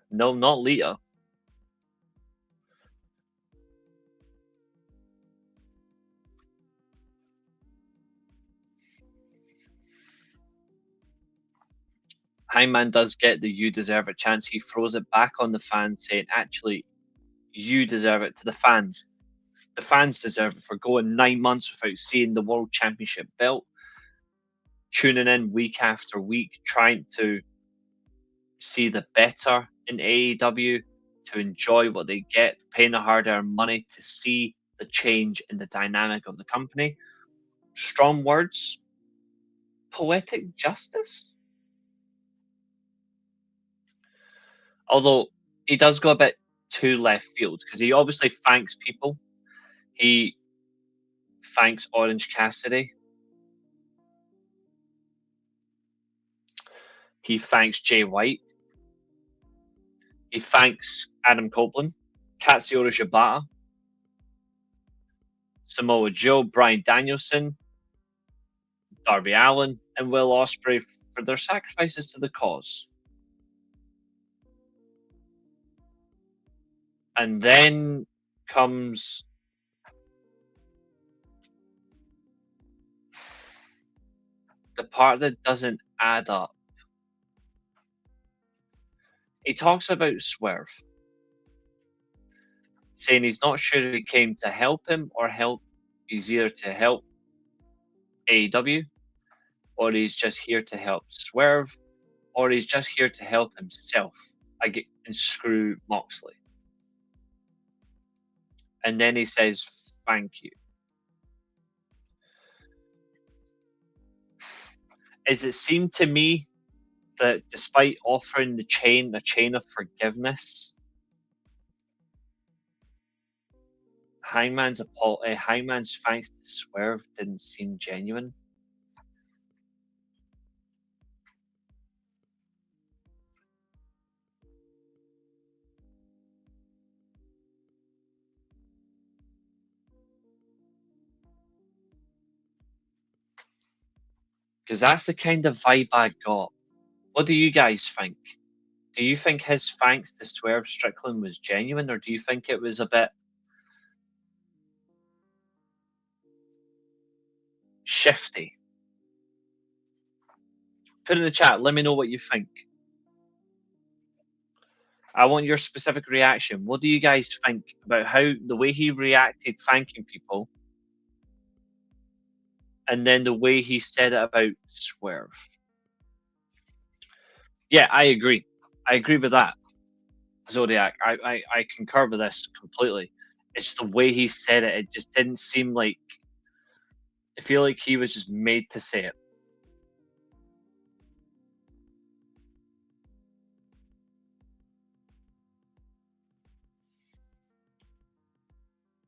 No, not Lita. Hangman does get the "You deserve it" chance. He throws it back on the fans, saying, "Actually, you deserve it." To the fans, the fans deserve it for going 9 months without seeing the World Championship belt, tuning in week after week, trying to see the better in AEW, to enjoy what they get, paying the hard-earned money to see the change in the dynamic of the company. Strong words, poetic justice. Although he does go a bit too left field because he obviously thanks people. He thanks Orange Cassidy. He thanks Jay White. He thanks Adam Copeland, Katsuyori Shibata, Samoa Joe, Bryan Danielson, Darby Allin, and Will Ospreay for their sacrifices to the cause. And then comes the part that doesn't add up. He talks about Swerve, saying he's not sure if he came to help him or help. He's either to help AEW, or he's just here to help Swerve, or he's just here to help himself and screw Moxley. And then he says, "Thank you." As it seemed to me that despite offering the chain of forgiveness, Hangman's thanks to Swerve didn't seem genuine. Because that's the kind of vibe I got. What do you guys think? Do you think his thanks to Swerve Strickland was genuine, or do you think it was a bit shifty? Put in the chat. Let me know what you think. I want your specific reaction. What do you guys think about how the way he reacted, thanking people, and then the way he said it about Swerve? Yeah, I agree. I agree with that, Zodiac. I concur with this completely. It's the way he said it. It just didn't seem like. I feel like he was just made to say it.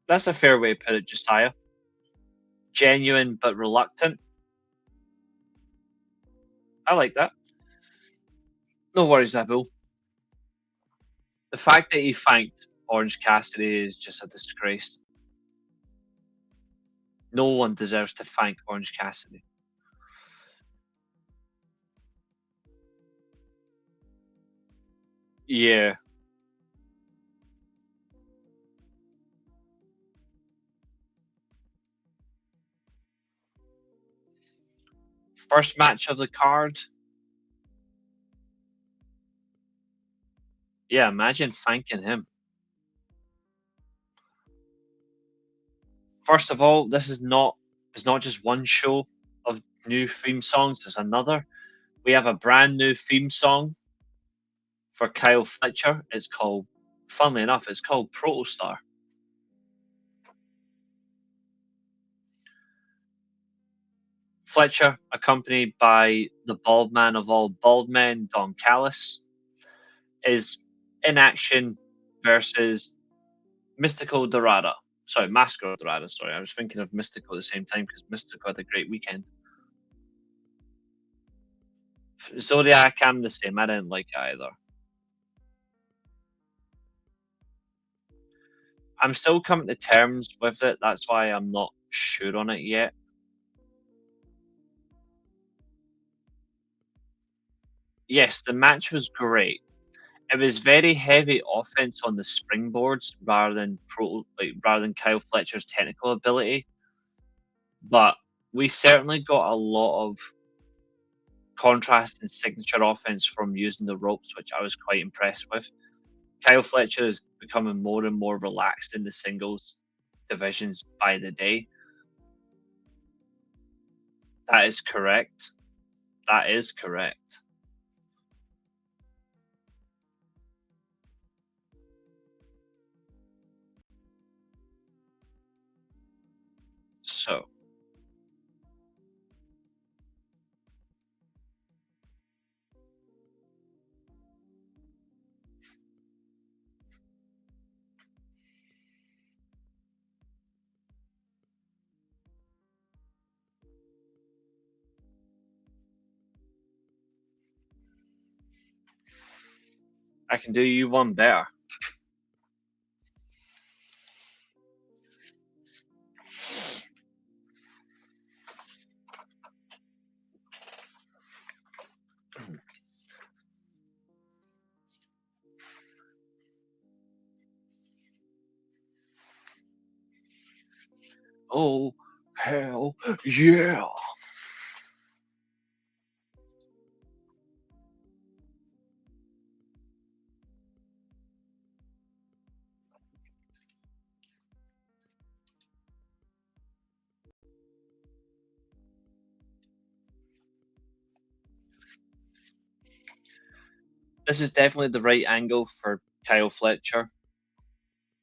That's a fair way to put it, Josiah. Genuine but reluctant. I like that. No worries, Abu. The fact that he thanked Orange Cassidy is just a disgrace. No one deserves to thank Orange Cassidy. Yeah. First match of the card. Yeah, imagine thanking him. First of all, this is not it's not just one show of new theme songs, there's another. We have a brand new theme song For Kyle Fletcher, it's called, funnily enough, it's called Protostar. Fletcher, accompanied by the bald man of all bald men, Don Callis, is in action versus Mystico Dorada. Sorry, Mascaro Dorada. Sorry, I was thinking of Mystico at the same time because Mystico had a great weekend. Zodiac, I'm the same. I didn't like it either. I'm still coming to terms with it. That's why I'm not sure on it yet. Yes, the match was great. It was very heavy offense on the springboards rather than Kyle Fletcher's technical ability. But we certainly got a lot of contrast and signature offense from using the ropes, which I was quite impressed with. Kyle Fletcher is becoming more and more relaxed in the singles divisions by the day. That is correct. That is correct. So, I can do you one better. Oh, hell yeah. This is definitely the right angle for Kyle Fletcher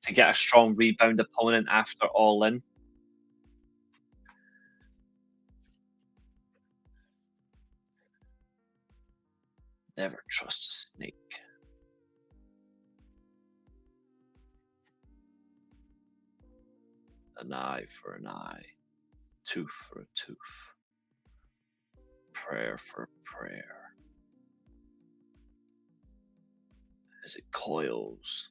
to get a strong rebound opponent after All In. Never trust a snake. An eye for an eye, tooth for a tooth, prayer for a prayer. As it coils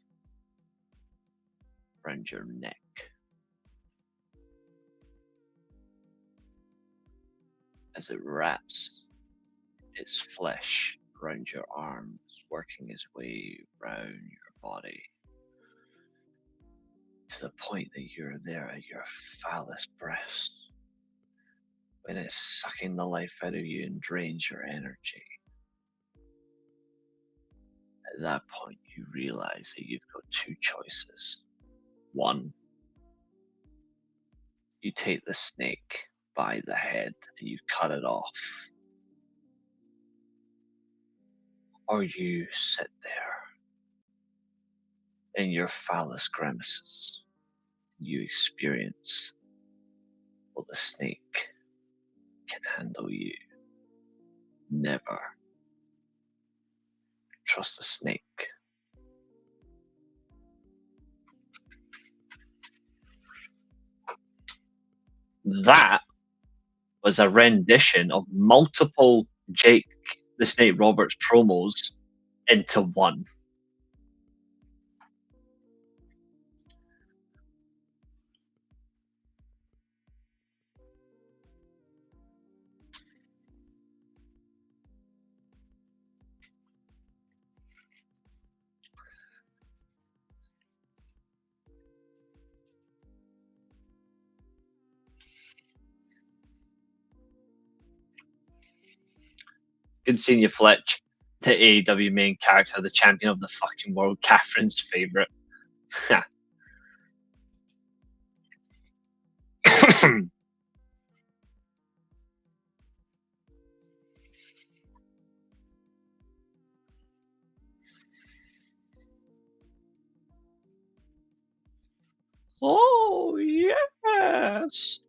round your neck. As it wraps its flesh round your arms, working its way round your body. To the point that you're there at your phallus breast. When it's sucking the life out of you and drains your energy. At that point, you realize that you've got two choices. One, you take the snake by the head and you cut it off. Or you sit there in your phallus grimaces. You experience what the snake can handle you. Never trust a snake. That was a rendition of multiple Jake the Snake Roberts promos into one. Good seeing you, Fletch. The AEW main character, the champion of the fucking world, Catherine's favorite. Oh, yes!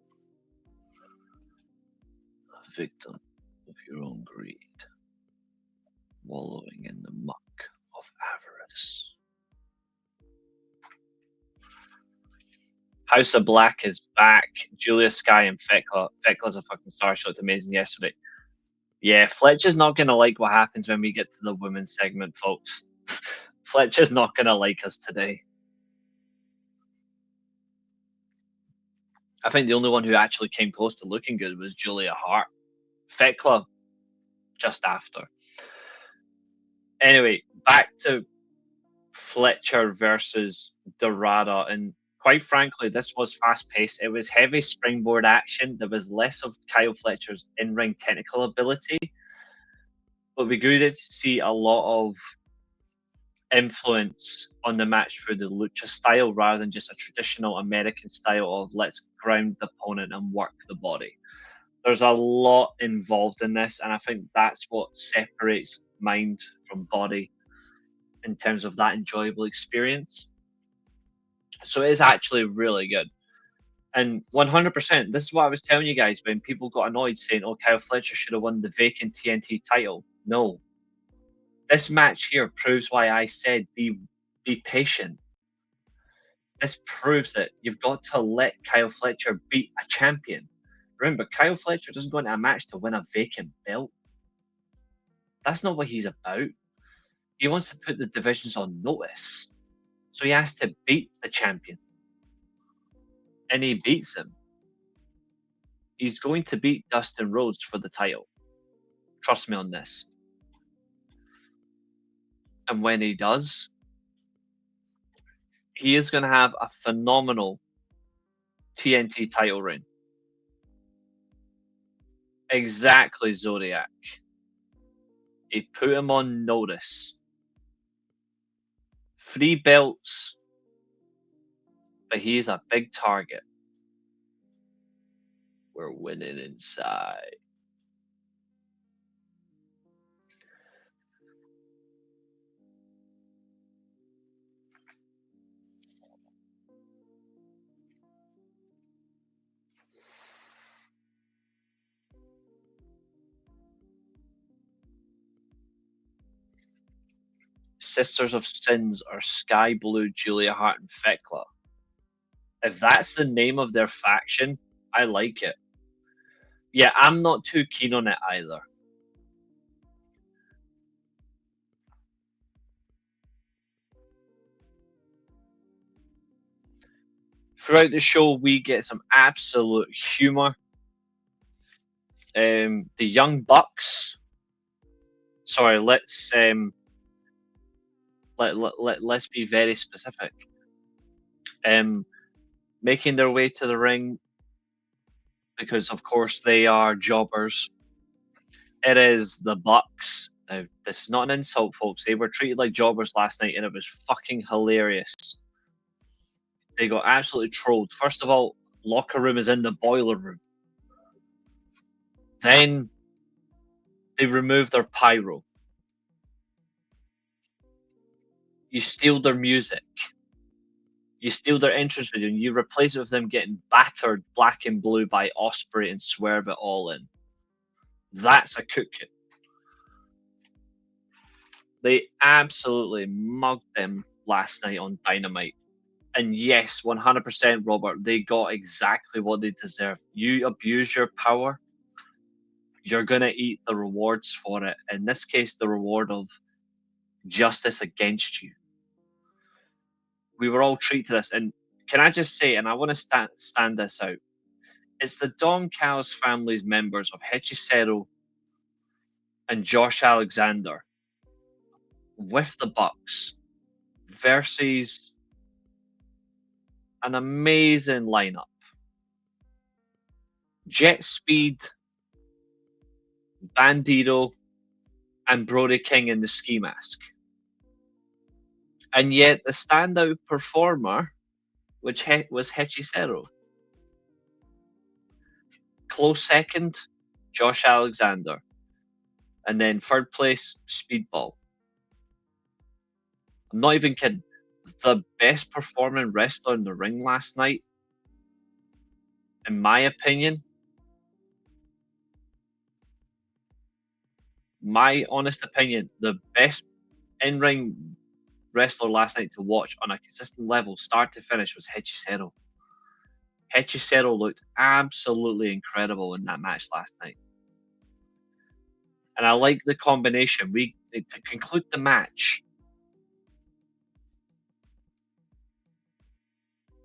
A victim of your own greed, wallowing in the muck of avarice. House of Black is back. Julia Sky and Fekla. Fekla's a fucking star. She looked amazing yesterday. Yeah, Fletcher's not going to like what happens when we get to the women's segment, folks. Fletcher's not going to like us today. I think the only one who actually came close to looking good was Julia Hart. Fekla, just after. Anyway, back to Fletcher versus Dorada. And quite frankly, this was fast paced. It was heavy springboard action. There was less of Kyle Fletcher's in ring technical ability. But we good to see a lot of influence on the match through the lucha style rather than just a traditional American style of let's ground the opponent and work the body. There's a lot involved in this, and I think that's what separates mind from body in terms of that enjoyable experience. So it is actually really good. And 100%, this is what I was telling you guys when people got annoyed saying, oh, Kyle Fletcher should have won the vacant TNT title. No. This match here proves why I said be patient. This proves that you've got to let Kyle Fletcher beat a champion. Remember, Kyle Fletcher doesn't go into a match to win a vacant belt. That's not what he's about. He wants to put the divisions on notice. So he has to beat the champion. And he beats him. He's going to beat Dustin Rhodes for the title. Trust me on this. And when he does, he is going to have a phenomenal TNT title reign. Exactly, Zodiac. He put him on notice. 3 belts, but he is a big target. We're winning inside. Sisters of Sins are Sky Blue, Julia Hart, and Fekla. If that's the name of their faction, I like it. Yeah, I'm not too keen on it either. Throughout the show, we get some absolute humor. The Young Bucks. Sorry, let's let's be very specific. Making their way to the ring because, of course, they are jobbers. It is the Bucks. Now, this is not an insult, folks. They were treated like jobbers last night, and it was fucking hilarious. They got absolutely trolled. First of all, locker room is in the boiler room. Then they remove their pyro. You steal their music. You steal their entrance video, and you replace it with them getting battered black and blue by Osprey and Swerve It All In. That's a cookie. They absolutely mugged them last night on Dynamite. And yes, 100%, Robert, they got exactly what they deserve. You abuse your power, you're going to eat the rewards for it. In this case, the reward of justice against you. We were all treated to this. And can I just say, and I want to stand this out, it's the Don Callis family's members of Hechicero and Josh Alexander with the Bucks versus an amazing lineup. Jet Speed, Bandito, and Brody King in the ski mask. And yet the standout performer which was Hechicero. Close second, Josh Alexander. And then third place, Speedball. I'm not even kidding. the best performing wrestler in the ring last night, in my opinion, my honest opinion, the best in-ring wrestler last night to watch on a consistent level, start to finish, was Hechicero. Hechicero looked absolutely incredible in that match last night. And I like the combination. To conclude the match,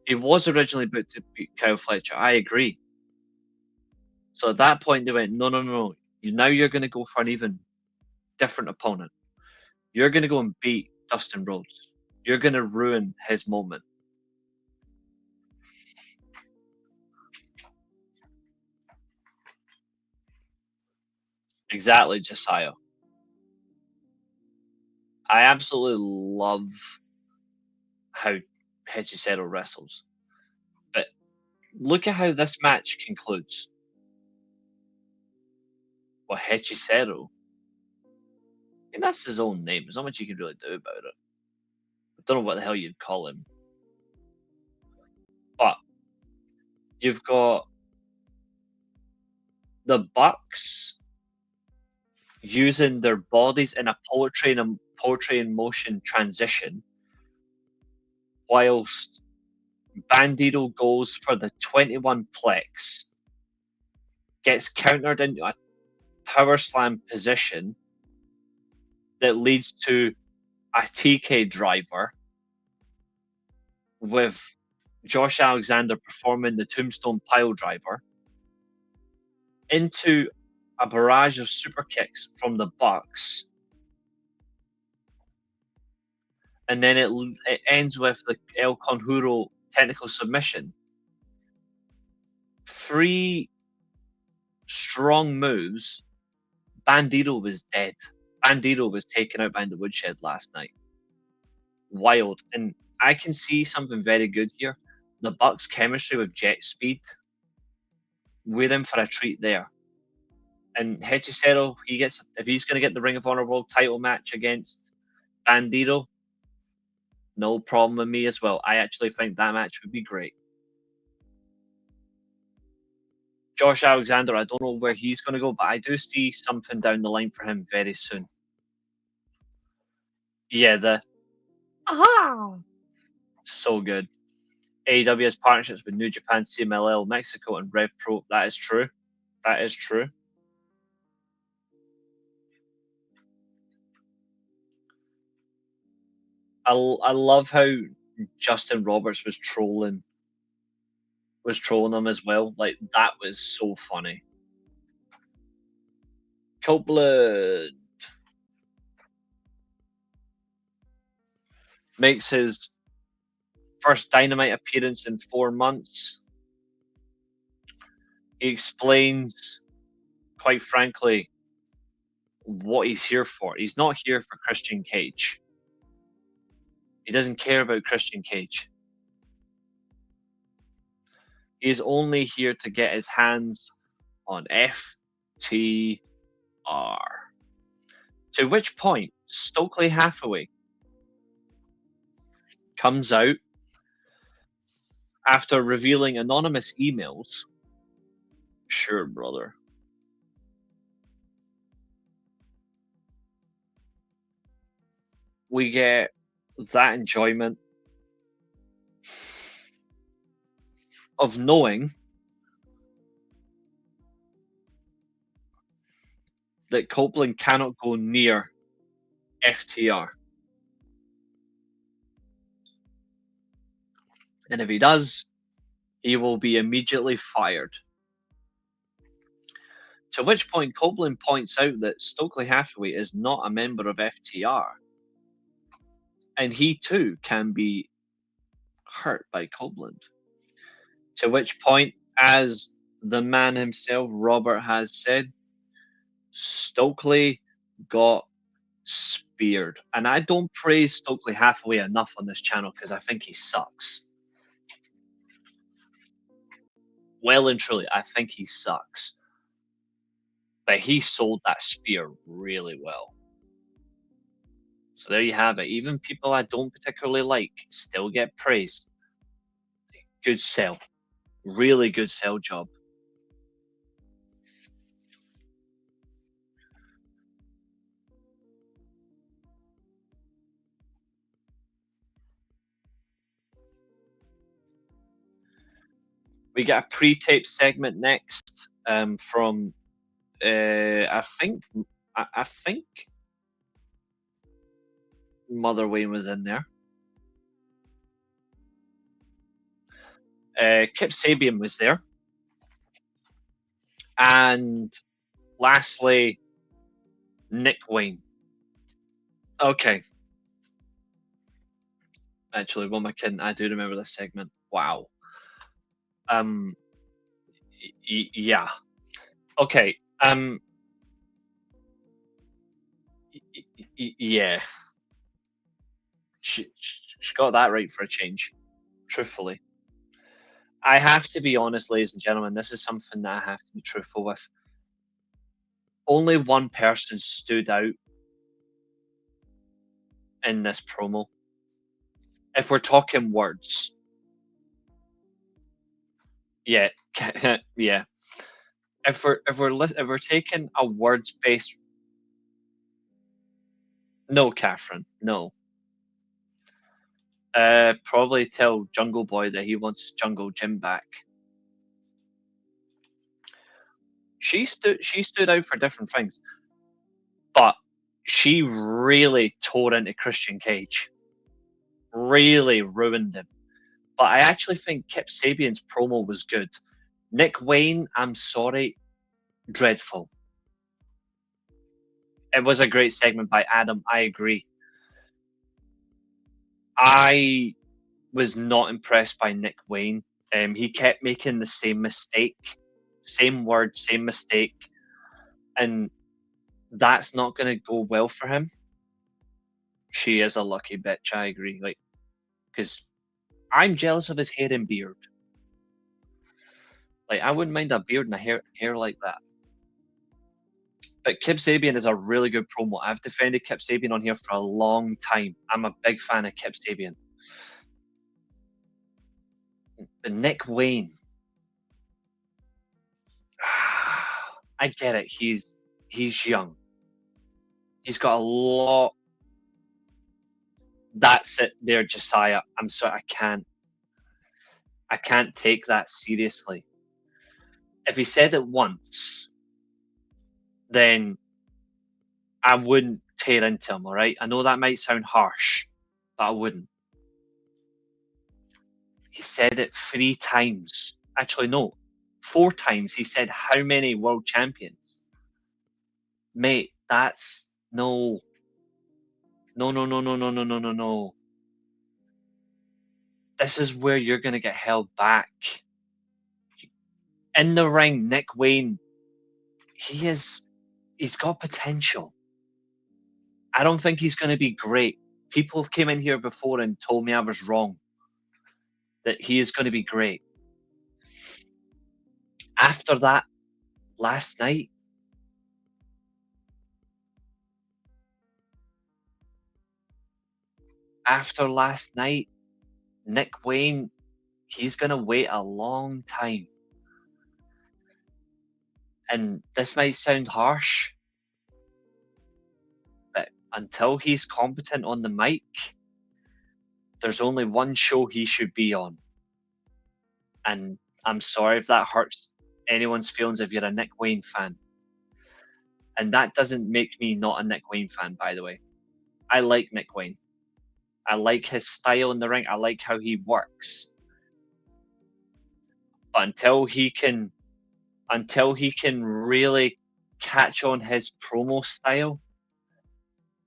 he was originally booked to beat Kyle Fletcher. I agree. So at that point, they went, no, no, no. Now you're going to go for an even different opponent. You're going to go and beat Dustin Rhodes. You're going to ruin his moment. Exactly, Josiah. I absolutely love how Hechicero wrestles. But look at how this match concludes. Well, Hechicero, and that's his own name. There's not much you can really do about it. I don't know what the hell you'd call him. But you've got the Bucks using their bodies in a poetry in motion transition, whilst Bandito goes for the 21 plex, gets countered into a power slam position that leads to a TK driver, with Josh Alexander performing the tombstone pile driver, into a barrage of super kicks from the Bucks, and then it ends with the El Conjuro technical submission. 3 strong moves. Bandito was dead. Bandito was taken out behind the woodshed last night. Wild. And I can see something very good here. The Bucks' chemistry with Jet Speed. We're in for a treat there. And Hechicero, if he's going to get the Ring of Honor World title match against Bandito, no problem with me as well. I actually think that match would be great. Josh Alexander, I don't know where he's going to go, but I do see something down the line for him very soon. Yeah, aha, so good. AEW has partnerships with New Japan, CMLL, Mexico, and Rev Pro. That is true. That is true. I love how Justin Roberts was trolling him as well. Like, that was so funny. Copeland makes his first Dynamite appearance in 4 months. He explains, quite frankly, what he's here for. He's not here for Christian Cage. He doesn't care about Christian Cage. He's only here to get his hands on FTR. To which point, Stokely Hathaway comes out after revealing anonymous emails. Sure, brother. We get that enjoyment of knowing that Copeland cannot go near FTR. And if he does, he will be immediately fired. To which point, Copeland points out that Stokely Hathaway is not a member of FTR. And he too can be hurt by Copeland. To which point, as the man himself, Robert, has said, Stokely got speared. And I don't praise Stokely Hathaway enough on this channel because I think he sucks. Well and truly, I think he sucks. But he sold that spear really well. So there you have it. Even people I don't particularly like still get praise. Good sell. Really good sell job. We get a pre-tape segment next from I think Mother Wayne was in there. Kip Sabian was there, and lastly, Nick Wayne. Okay, actually, what am I kidding? I do remember this segment. Wow. Um, yeah. Okay. Yeah. She got that right for a change. Truthfully, I have to be honest, ladies and gentlemen. This is something that I have to be truthful with. Only one person stood out in this promo. If we're talking words, yeah, yeah. If we're taking a words based, no, Catherine, no. Probably tell Jungle Boy that he wants Jungle Jim back. She stood out for different things, but she really tore into Christian Cage, really ruined him. But I actually think Kip Sabian's promo was good. Nick Wayne, I'm sorry, dreadful. It was a great segment by Adam. I agree. I was not impressed by Nick Wayne. He kept making the same mistake, same word, same mistake, and that's not going to go well for him. She is a lucky bitch. I agree. Like, because I'm jealous of his hair and beard. Like, I wouldn't mind a beard and a hair like that. But Kip Sabian is a really good promo. I've defended Kip Sabian on here for a long time. I'm a big fan of Kip Sabian. But Nick Wayne, I get it. He's young. He's got a lot. That's it, there, Josiah. I'm sorry, I can't take that seriously. If he said it once, then I wouldn't tear into him. All right, I know that might sound harsh, but I wouldn't. He said it 3 times. Actually, no, 4 times. He said how many world champions? Mate, that's no, no, no, no, no, no, no, no, no, no. This is where you're gonna get held back. In the ring, Nick Wayne, he's got potential. I don't think he's going to be great. People have came in here before and told me I was wrong. That he is going to be great. After that last night, Nick Wayne, he's going to wait a long time. And this might sound harsh, but until he's competent on the mic, there's only one show he should be on. And I'm sorry if that hurts anyone's feelings if you're a Nick Wayne fan. And that doesn't make me not a Nick Wayne fan, by the way. I like Nick Wayne. I like his style in the ring. I like how he works. But until he can really catch on his promo style,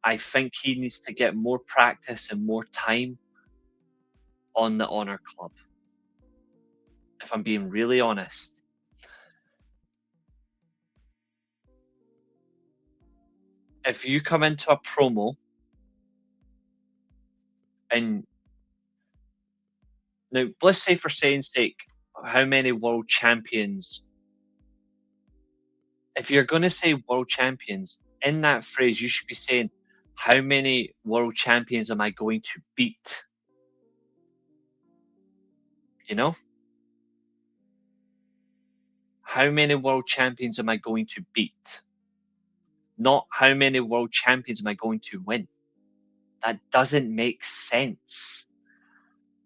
I think he needs to get more practice and more time on the Honor Club. If I'm being really honest. If you come into a promo and now let's say for saying sake, how many world champions? If you're going to say world champions, in that phrase, you should be saying How many world champions am I going to beat? You know? How many world champions am I going to beat? Not how many world champions am I going to win? That doesn't make sense.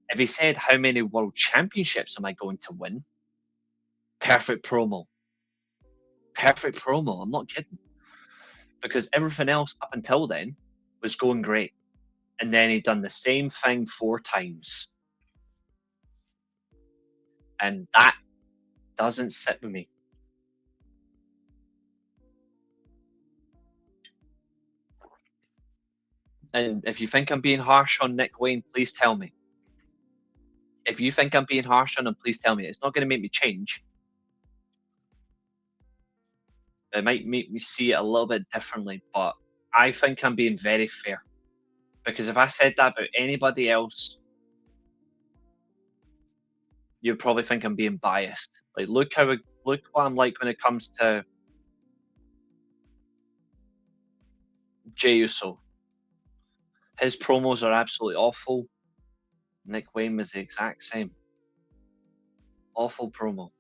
If he said, how many world championships am I going to win? Perfect promo. Perfect promo. I'm not kidding. Because everything else up until then was going great. And then he'd done the same thing 4 times. And that doesn't sit with me. And if you think I'm being harsh on Nick Wayne, please tell me. If you think I'm being harsh on him, please tell me. It's not going to make me change. It might make me see it a little bit differently, but I think I'm being very fair. Because if I said that about anybody else, you'd probably think I'm being biased. Like, look what I'm like when it comes to Jey Uso. His promos are absolutely awful. Nick Wayne was the exact same. Awful promo.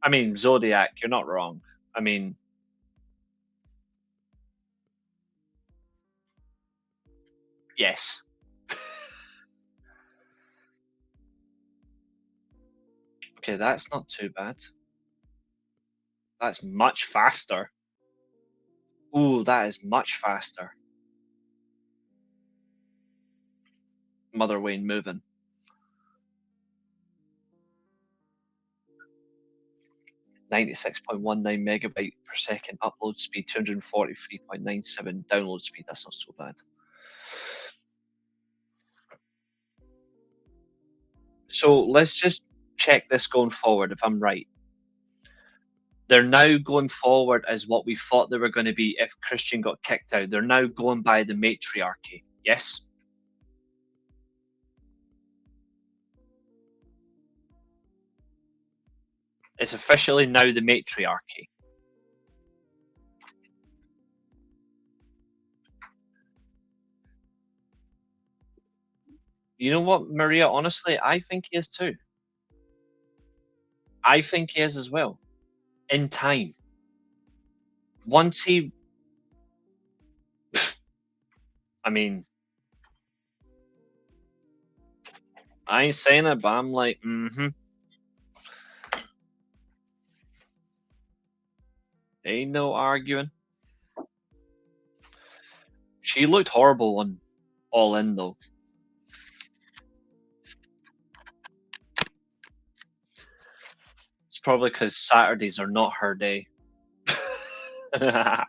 I mean, Zodiac, you're not wrong. I mean, yes. Okay, that's not too bad. That's much faster. Ooh, that is much faster. Mother Wayne moving. 96.19 megabyte per second upload speed, 243.97 download speed. That's not so bad. So let's just check this going forward if I'm right. They're now going forward as what we thought they were going to be if Christian got kicked out. They're now going by the matriarchy. Yes? It's officially now the matriarchy. You know what, Maria? Honestly, I think he is too. I think he is as well. In time. Once he. I mean, I ain't saying it, but I'm like, Ain't no arguing. She looked horrible on All In, though. It's probably because Saturdays are not her day. But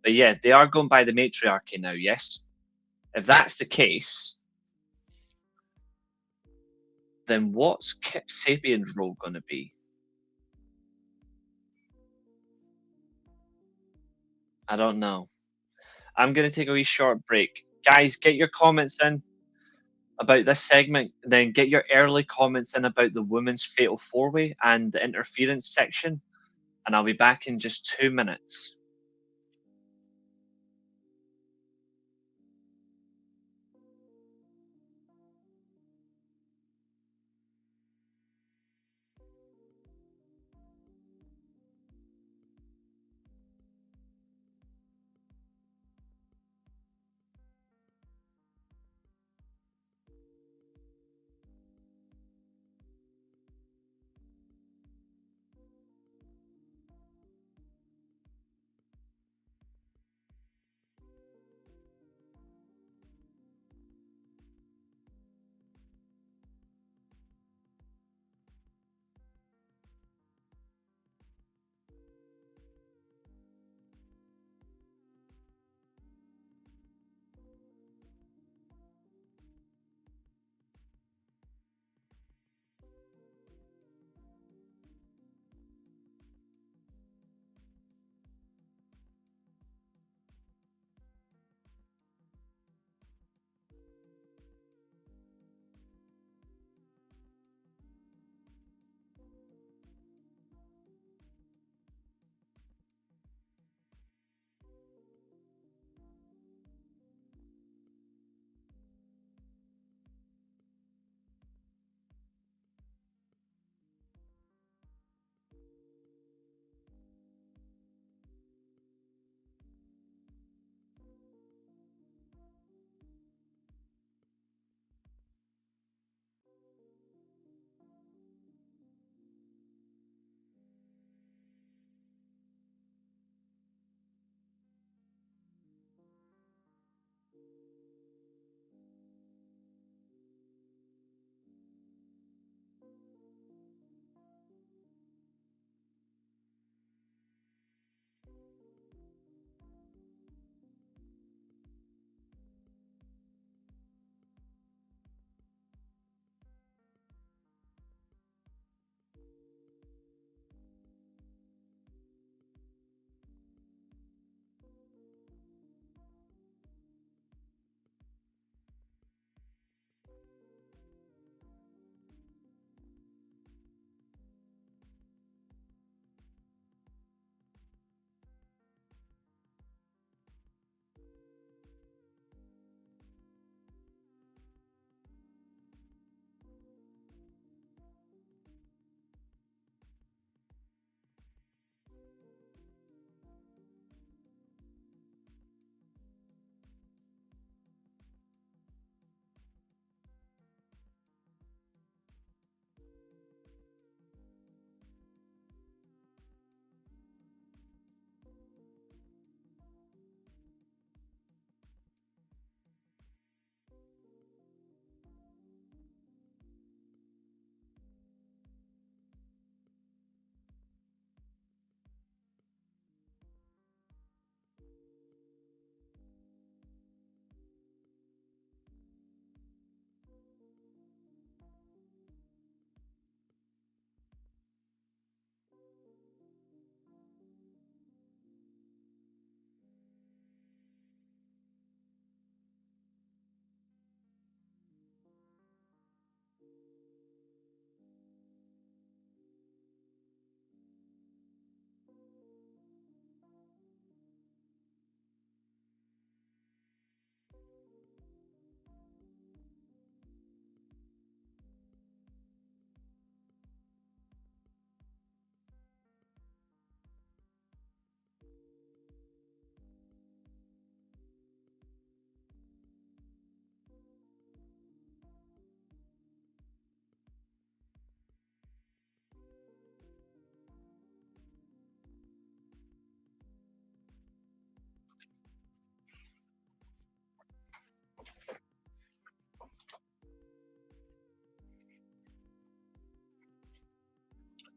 yeah, they are going by the matriarchy now, yes? If that's the case, then what's Kip Sabian's role going to be? I don't know. I'm going to take a wee short break. Guys, get your comments in about this segment, then get your early comments in about the women's fatal 4-way and the interference section, and I'll be back in just 2 minutes.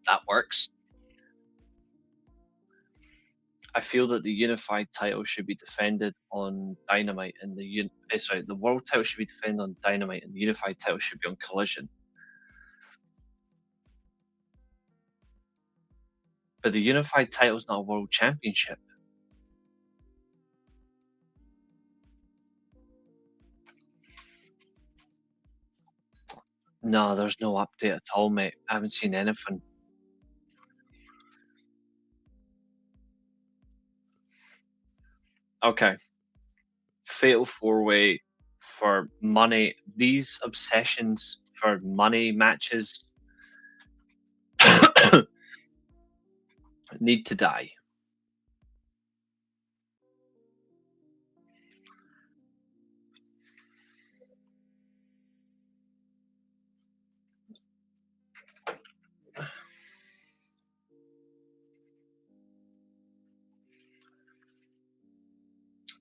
that works. I feel that the unified title should be defended on Dynamite, and the world title should be defended on Dynamite, and the unified title should be on Collision. But the unified title is not a world championship. No, there's no update at all, mate. I haven't seen anything. Okay. Fatal 4-way for money. These obsessions for money matches need to die.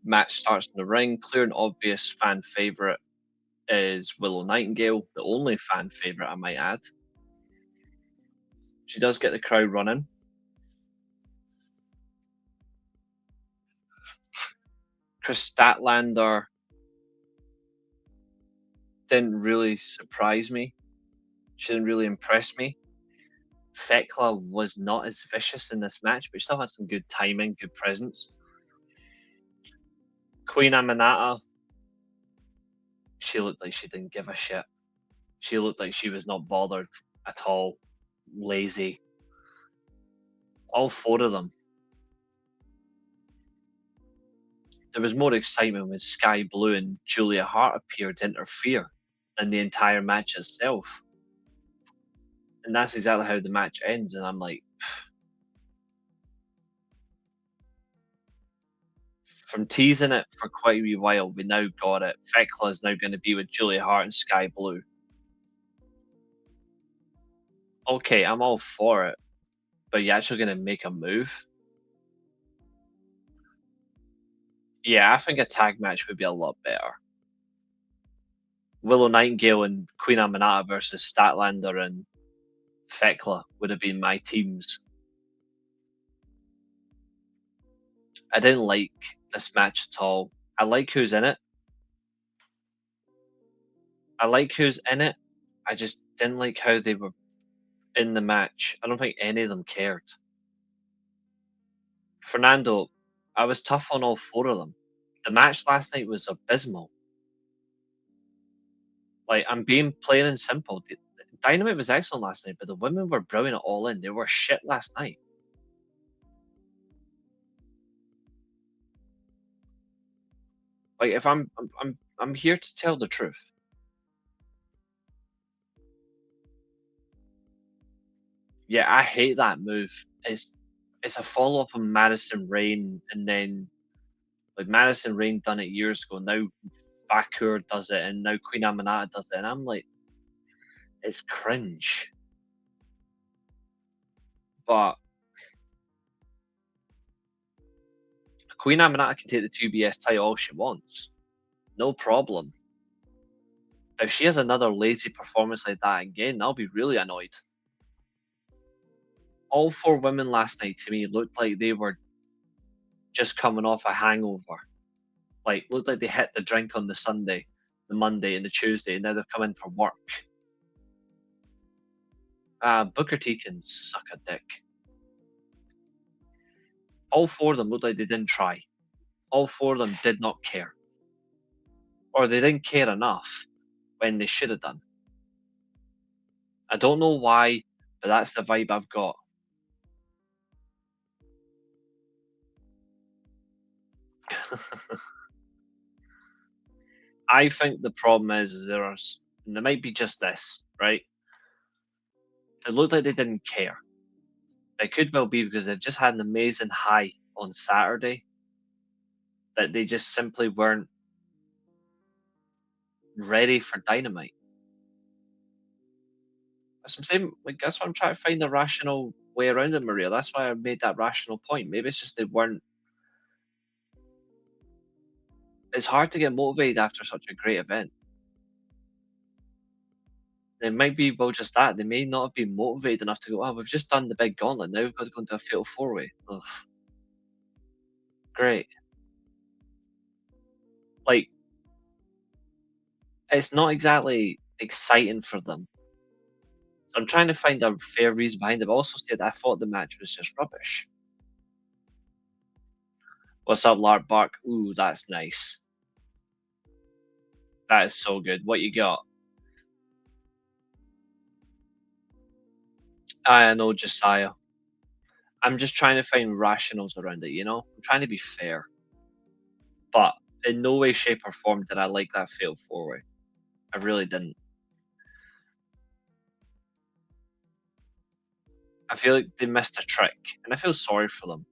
Match starts in the ring. Clear and obvious fan favorite is Willow Nightingale, the only fan favorite, I might add. She does get the crowd running. Chris Statlander didn't really surprise me. She didn't really impress me. Thekla was not as vicious in this match, but she still had some good timing, good presence. Queen Aminata, she looked like she didn't give a shit. She looked like she was not bothered at all. Lazy. All four of them. There was more excitement when Sky Blue and Julia Hart appeared to interfere than the entire match itself. And that's exactly how the match ends. And I'm like, from teasing it for quite a wee while, we now got it. Thekla is now going to be with Julia Hart and Sky Blue. Okay, I'm all for it, but you're actually going to make a move? Yeah, I think a tag match would be a lot better. Willow Nightingale and Queen Aminata versus Statlander and Thekla would have been my teams. I didn't like this match at all. I like who's in it. I just didn't like how they were in the match. I don't think any of them cared. Fernando, I was tough on all four of them. The match last night was abysmal. Like, I'm being plain and simple. Dynamite was excellent last night, but the women were brilliant at All In. They were shit last night. Like, if I'm here to tell the truth. Yeah, I hate that move. It's a follow up on Madison Rain, and then like Madison Rain done it years ago. Now Vakur does it, and now Queen Aminata does it, and I'm like, it's cringe. But Queen Aminata can take the 2BS title all she wants, no problem. If she has another lazy performance like that again, I'll be really annoyed. All four women last night to me looked like they were just coming off a hangover. Like, looked like they hit the drink on the Sunday, the Monday, and the Tuesday, and now they're coming for work. Booker T can suck a dick. All four of them looked like they didn't try. All four of them did not care. Or they didn't care enough when they should have done. I don't know why, but that's the vibe I've got. I think the problem is there might be just this, right? It looked like they didn't care. It could well be because they've just had an amazing high on Saturday that they just simply weren't ready for Dynamite. That's what I'm saying. Like, that's why I'm trying to find a rational way around it, Maria. That's why I made that rational point. Maybe it's just they weren't. It's hard to get motivated after such a great event. It might be well just that they may not have been motivated enough to go. Oh, we've just done the big gauntlet. Now we've got to go into a fatal four way. Great. Like it's not exactly exciting for them. So I'm trying to find a fair reason behind it. But I also said I thought the match was just rubbish. What's up, Lark Bark? Ooh, that's nice. That is so good. What you got? I know, Josiah. I'm just trying to find rationals around it, you know? I'm trying to be fair. But in no way, shape, or form did I like that fatal four way. I really didn't. I feel like they missed a trick, and I feel sorry for them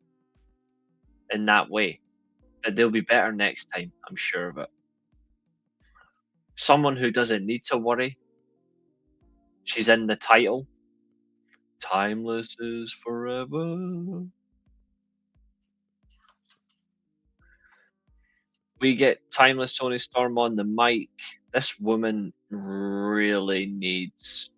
in that way. But they'll be better next time, I'm sure of it. Someone who doesn't need to worry. She's in the title. Timeless is forever. We get Timeless Tony Storm on the mic. This woman really needs.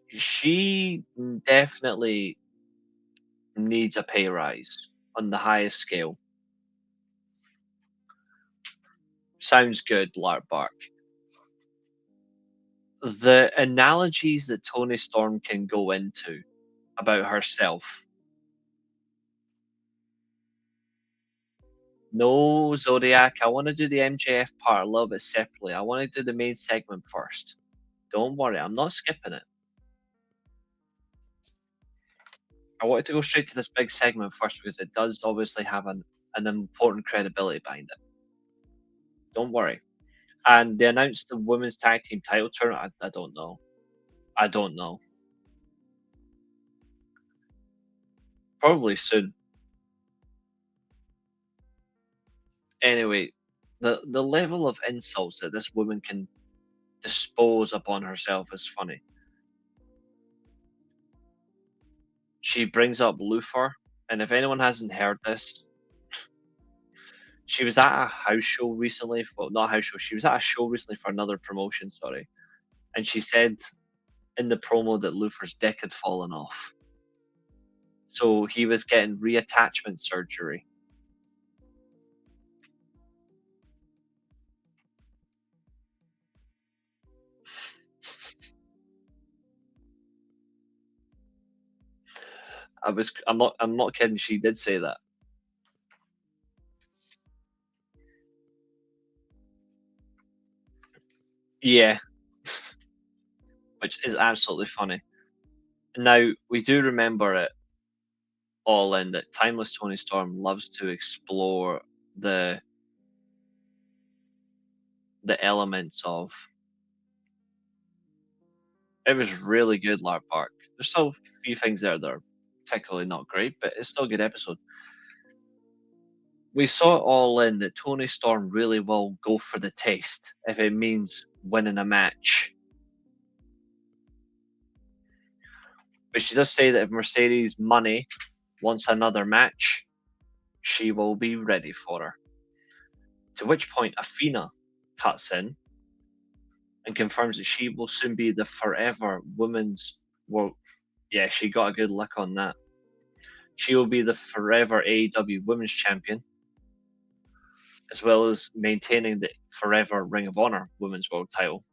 She definitely needs a pay rise on the highest scale. Sounds good, Lark Bark. The analogies that Tony Storm can go into about herself. No, Zodiac, I want to do the MJF part a little bit separately. I want to do the main segment first. Don't worry, I'm not skipping it. I wanted to go straight to this big segment first because it does obviously have an important credibility behind it. Don't worry. And they announced the women's tag team title tournament. I don't know. I don't know. Probably soon. Anyway, the level of insults that this woman can dispose upon herself is funny. She brings up Luther, and if anyone hasn't heard this, she was at a house show recently. Well, not a house show. She was at a show recently for another promotion. Sorry, and she said in the promo that Luther's dick had fallen off, so he was getting reattachment surgery. I'm not kidding. She did say that. Yeah, which is absolutely funny. Now we do remember it all in that Timeless Tony Storm loves to explore the the elements of. It was really good, Lark Park. There's still a few things there that are particularly not great, but it's still a good episode. We saw it all in that Tony Storm really will go for the taste if it means winning a match. But she does say that if Mercedes Money wants another match, she will be ready for her. To which point Athena cuts in and confirms that she will soon be the forever women's world. Yeah, she got a good look on that. She will be the forever AEW Women's Champion, as well as maintaining the forever Ring of Honor Women's World title.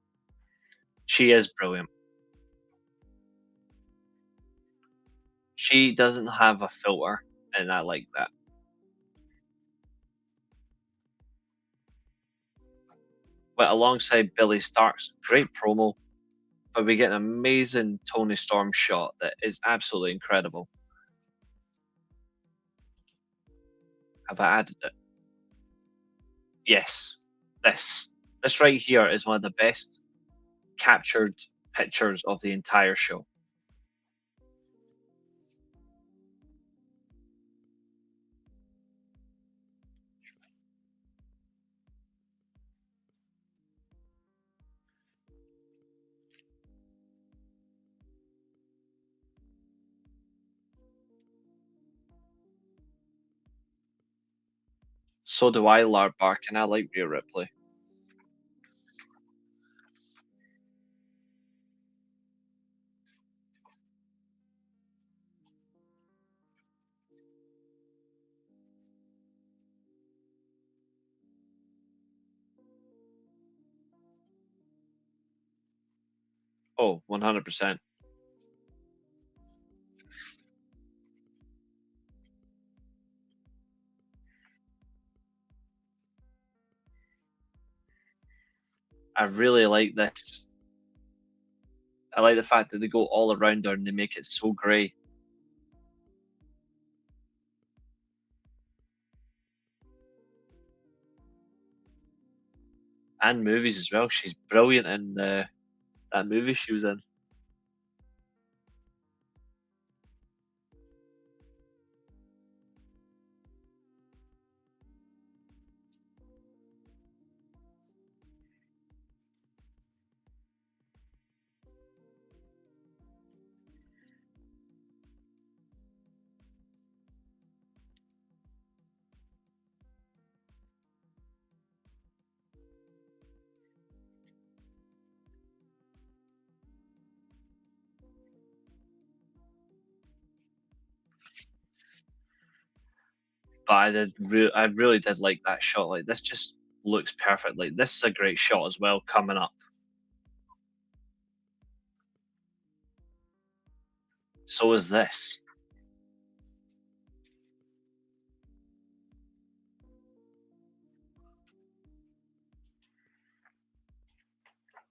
She is brilliant. She doesn't have a filter, and I like that. But alongside Billy Starks, great promo, but we get an amazing Tony Storm shot that is absolutely incredible. Have I added it? Yes. This right here is one of the best captured pictures of the entire show. So do I, Larbark, and I like Rhea Ripley. Oh, 100%. I really like this. I like the fact that they go all around her and they make it so grey. And movies as well. She's brilliant in that movie she was in. But I really did like that shot. Like this just looks perfect. Like this is a great shot as well coming up. So is this.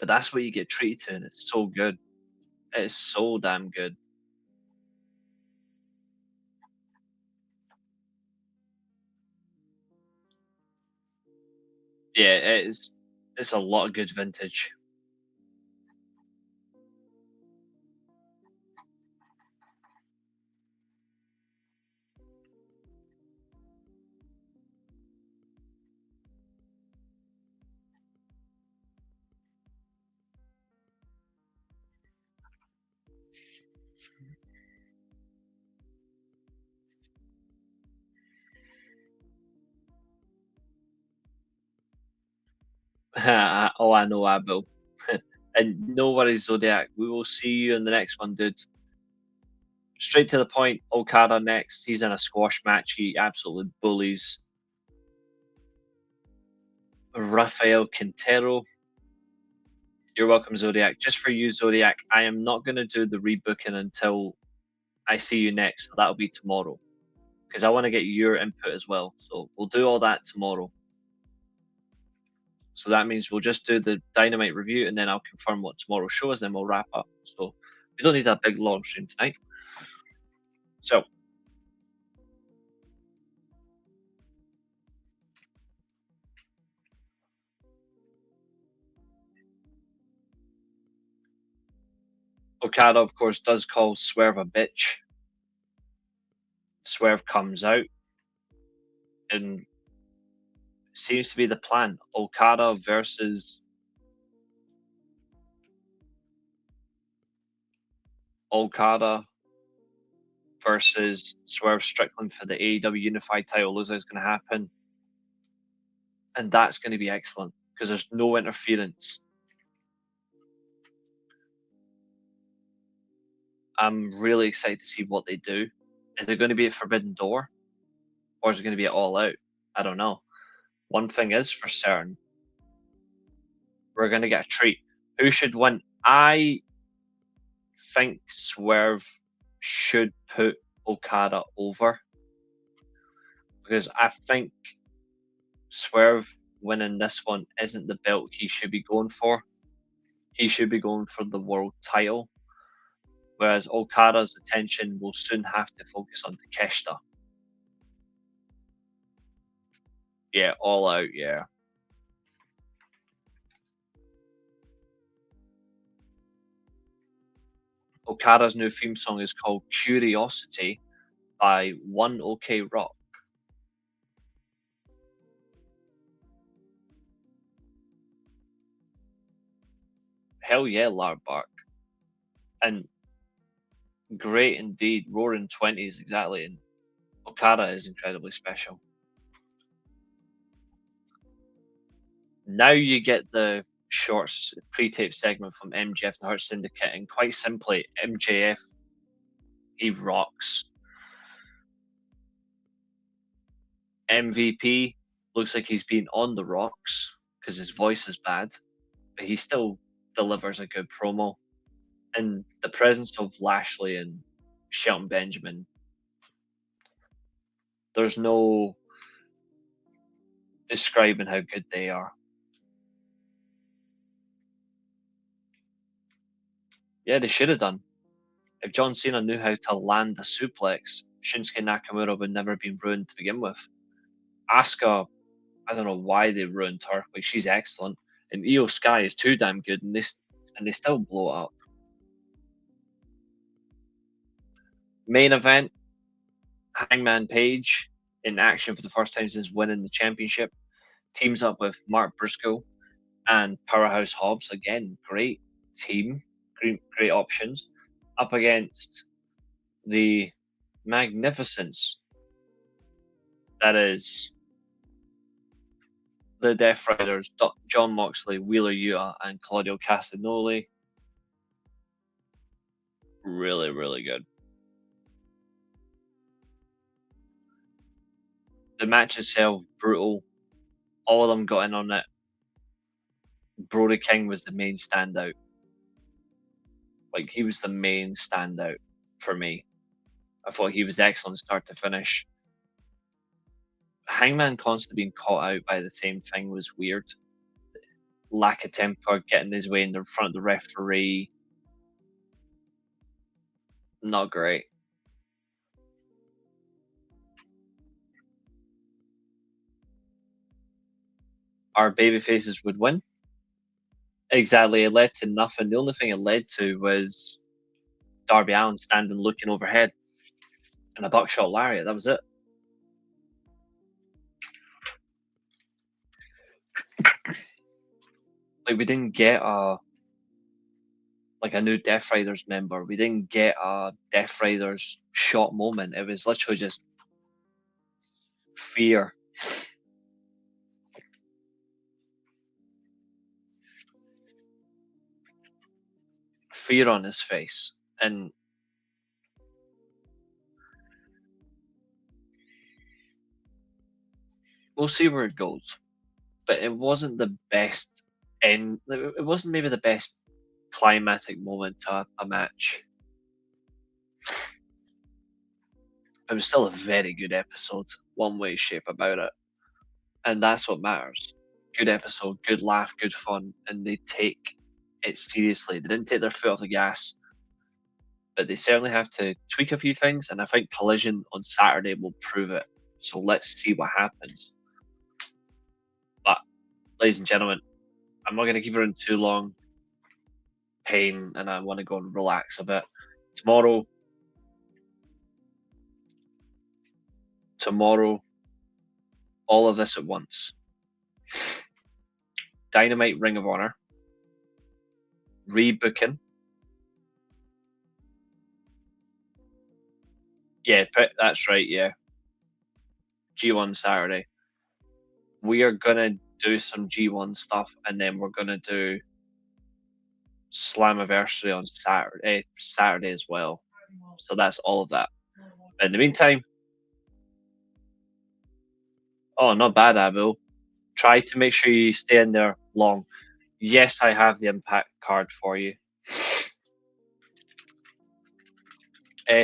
But that's what you get treated to, and it's so good. It's so damn good. Yeah, it is. It's a lot of good vintage. Oh, I know I will. And no worries, Zodiac. We will see you in the next one, dude. Straight to the point. Okada next. He's in a squash match. He absolutely bullies Rafael Quintero. You're welcome, Zodiac. Just for you, Zodiac, I am not going to do the rebooking until I see you next. So that'll be tomorrow because I want to get your input as well. So we'll do all that tomorrow. So that means we'll just do the Dynamite review and then I'll confirm what tomorrow's show is, then we'll wrap up. So we don't need a big long stream tonight. So Okada, of course, does call Swerve a bitch. Swerve comes out and seems to be the plan. Okada versus Okada versus Swerve Strickland for the AEW Unified title. Looks like it's going to happen. And that's going to be excellent because there's no interference. I'm really excited to see what they do. Is it going to be a Forbidden Door or is it going to be All Out? I don't know. One thing is for certain, we're going to get a treat. Who should win? I think Swerve should put Okada over because I think Swerve winning this one isn't the belt he should be going for. He should be going for the world title, whereas Okada's attention will soon have to focus on Takeshita. Yeah, all out, yeah. Okada's new theme song is called Curiosity by One OK Rock. Hell yeah, Larbark. And great indeed. Roaring 20s, exactly. And Okada is incredibly special. Now you get the shorts pre-tape segment from MJF and the Hurt Syndicate, and quite simply, MJF, he rocks. MVP looks like he's been on the rocks because his voice is bad, but he still delivers a good promo. And the presence of Lashley and Shelton Benjamin, there's no describing how good they are. Yeah, they should have done. If John Cena knew how to land a suplex, Shinsuke Nakamura would never have been ruined to begin with. Asuka, I don't know why they ruined her. Like, she's excellent, and Io Sky is too damn good, and they still blow it up. Main event: Hangman Page in action for the first time since winning the championship. Teams up with Mark Briscoe and Powerhouse Hobbs. Again, great team, great options. Up against the magnificence that is the Death Riders, John Moxley, Wheeler Yuta, and Claudio Castagnoli. Really, really good. The match itself, brutal. All of them got in on it. Brody King was the main standout. Like, he was the main standout for me. I thought he was excellent start to finish. Hangman constantly being caught out by the same thing was weird. Lack of temper, getting his way in the front of the referee. Not great. Our baby faces would win. Exactly, it led to nothing. The only thing it led to was Darby Allin standing looking overhead and a buckshot lariat. That was it. Like, we didn't get a new Death Riders member. We didn't get a Death Riders shot moment. It was literally just fear. Fear on his face. And we'll see where it goes. But it wasn't the best end. It wasn't maybe the best climatic moment to a match. It was still a very good episode, one way shape about it. And that's what matters. Good episode, good laugh, good fun, and they take it seriously. They didn't take their foot off the gas, but they certainly have to tweak a few things, and I think Collision on Saturday will prove it. So let's see what happens. But, ladies and gentlemen, I'm not going to keep it in too long. Pain, and I want to go and relax a bit. Tomorrow, all of this at once. Dynamite, Ring of Honor, rebooking. Yeah, that's right. Yeah, G1 Saturday. We are gonna do some G1 stuff, and then we're gonna do Slammiversary on Saturday as well. So that's all of that. In the meantime, oh, not bad, Abu. Try to make sure you stay in there long. Yes, I have the Impact card for you.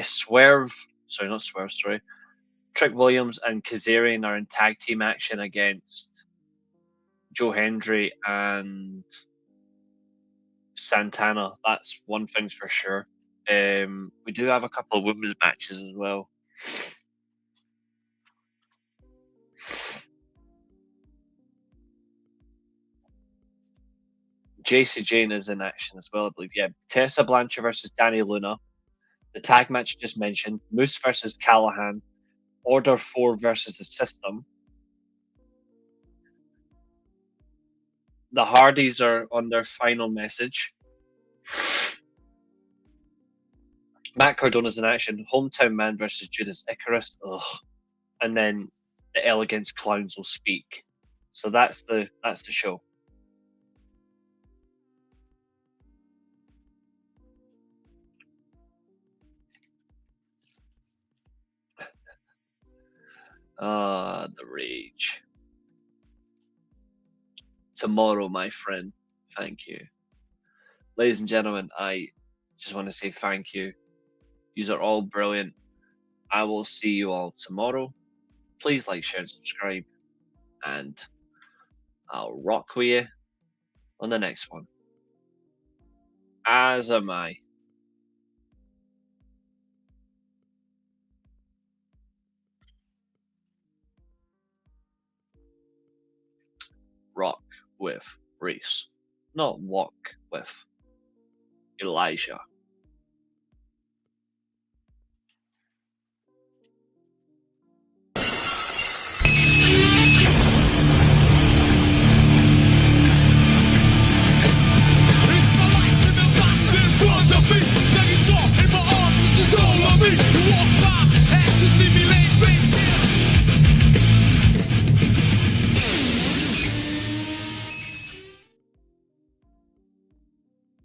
Swerve, sorry, not Swerve, sorry. Trick Williams and Kazarian are in tag team action against Joe Hendry and Santana. That's one thing's for sure. We do have a couple of women's matches as well. JC Jane is in action as well, I believe. Yeah, Tessa Blanchard versus Danny Luna. The tag match just mentioned. Moose versus Callahan. Order 4 versus the System. The Hardys are on their final message. Matt Cardona's in action. Hometown Man versus Judas Icarus. Ugh. And then the Elegance Clowns will speak. So that's the show. The rage. Tomorrow, my friend. Thank you. Ladies and gentlemen, I just want to say thank you. You are all brilliant. I will see you all tomorrow. Please like, share, and subscribe. And I'll rock with you on the next one. As am I. Rock with Reece. Not walk with Elijah.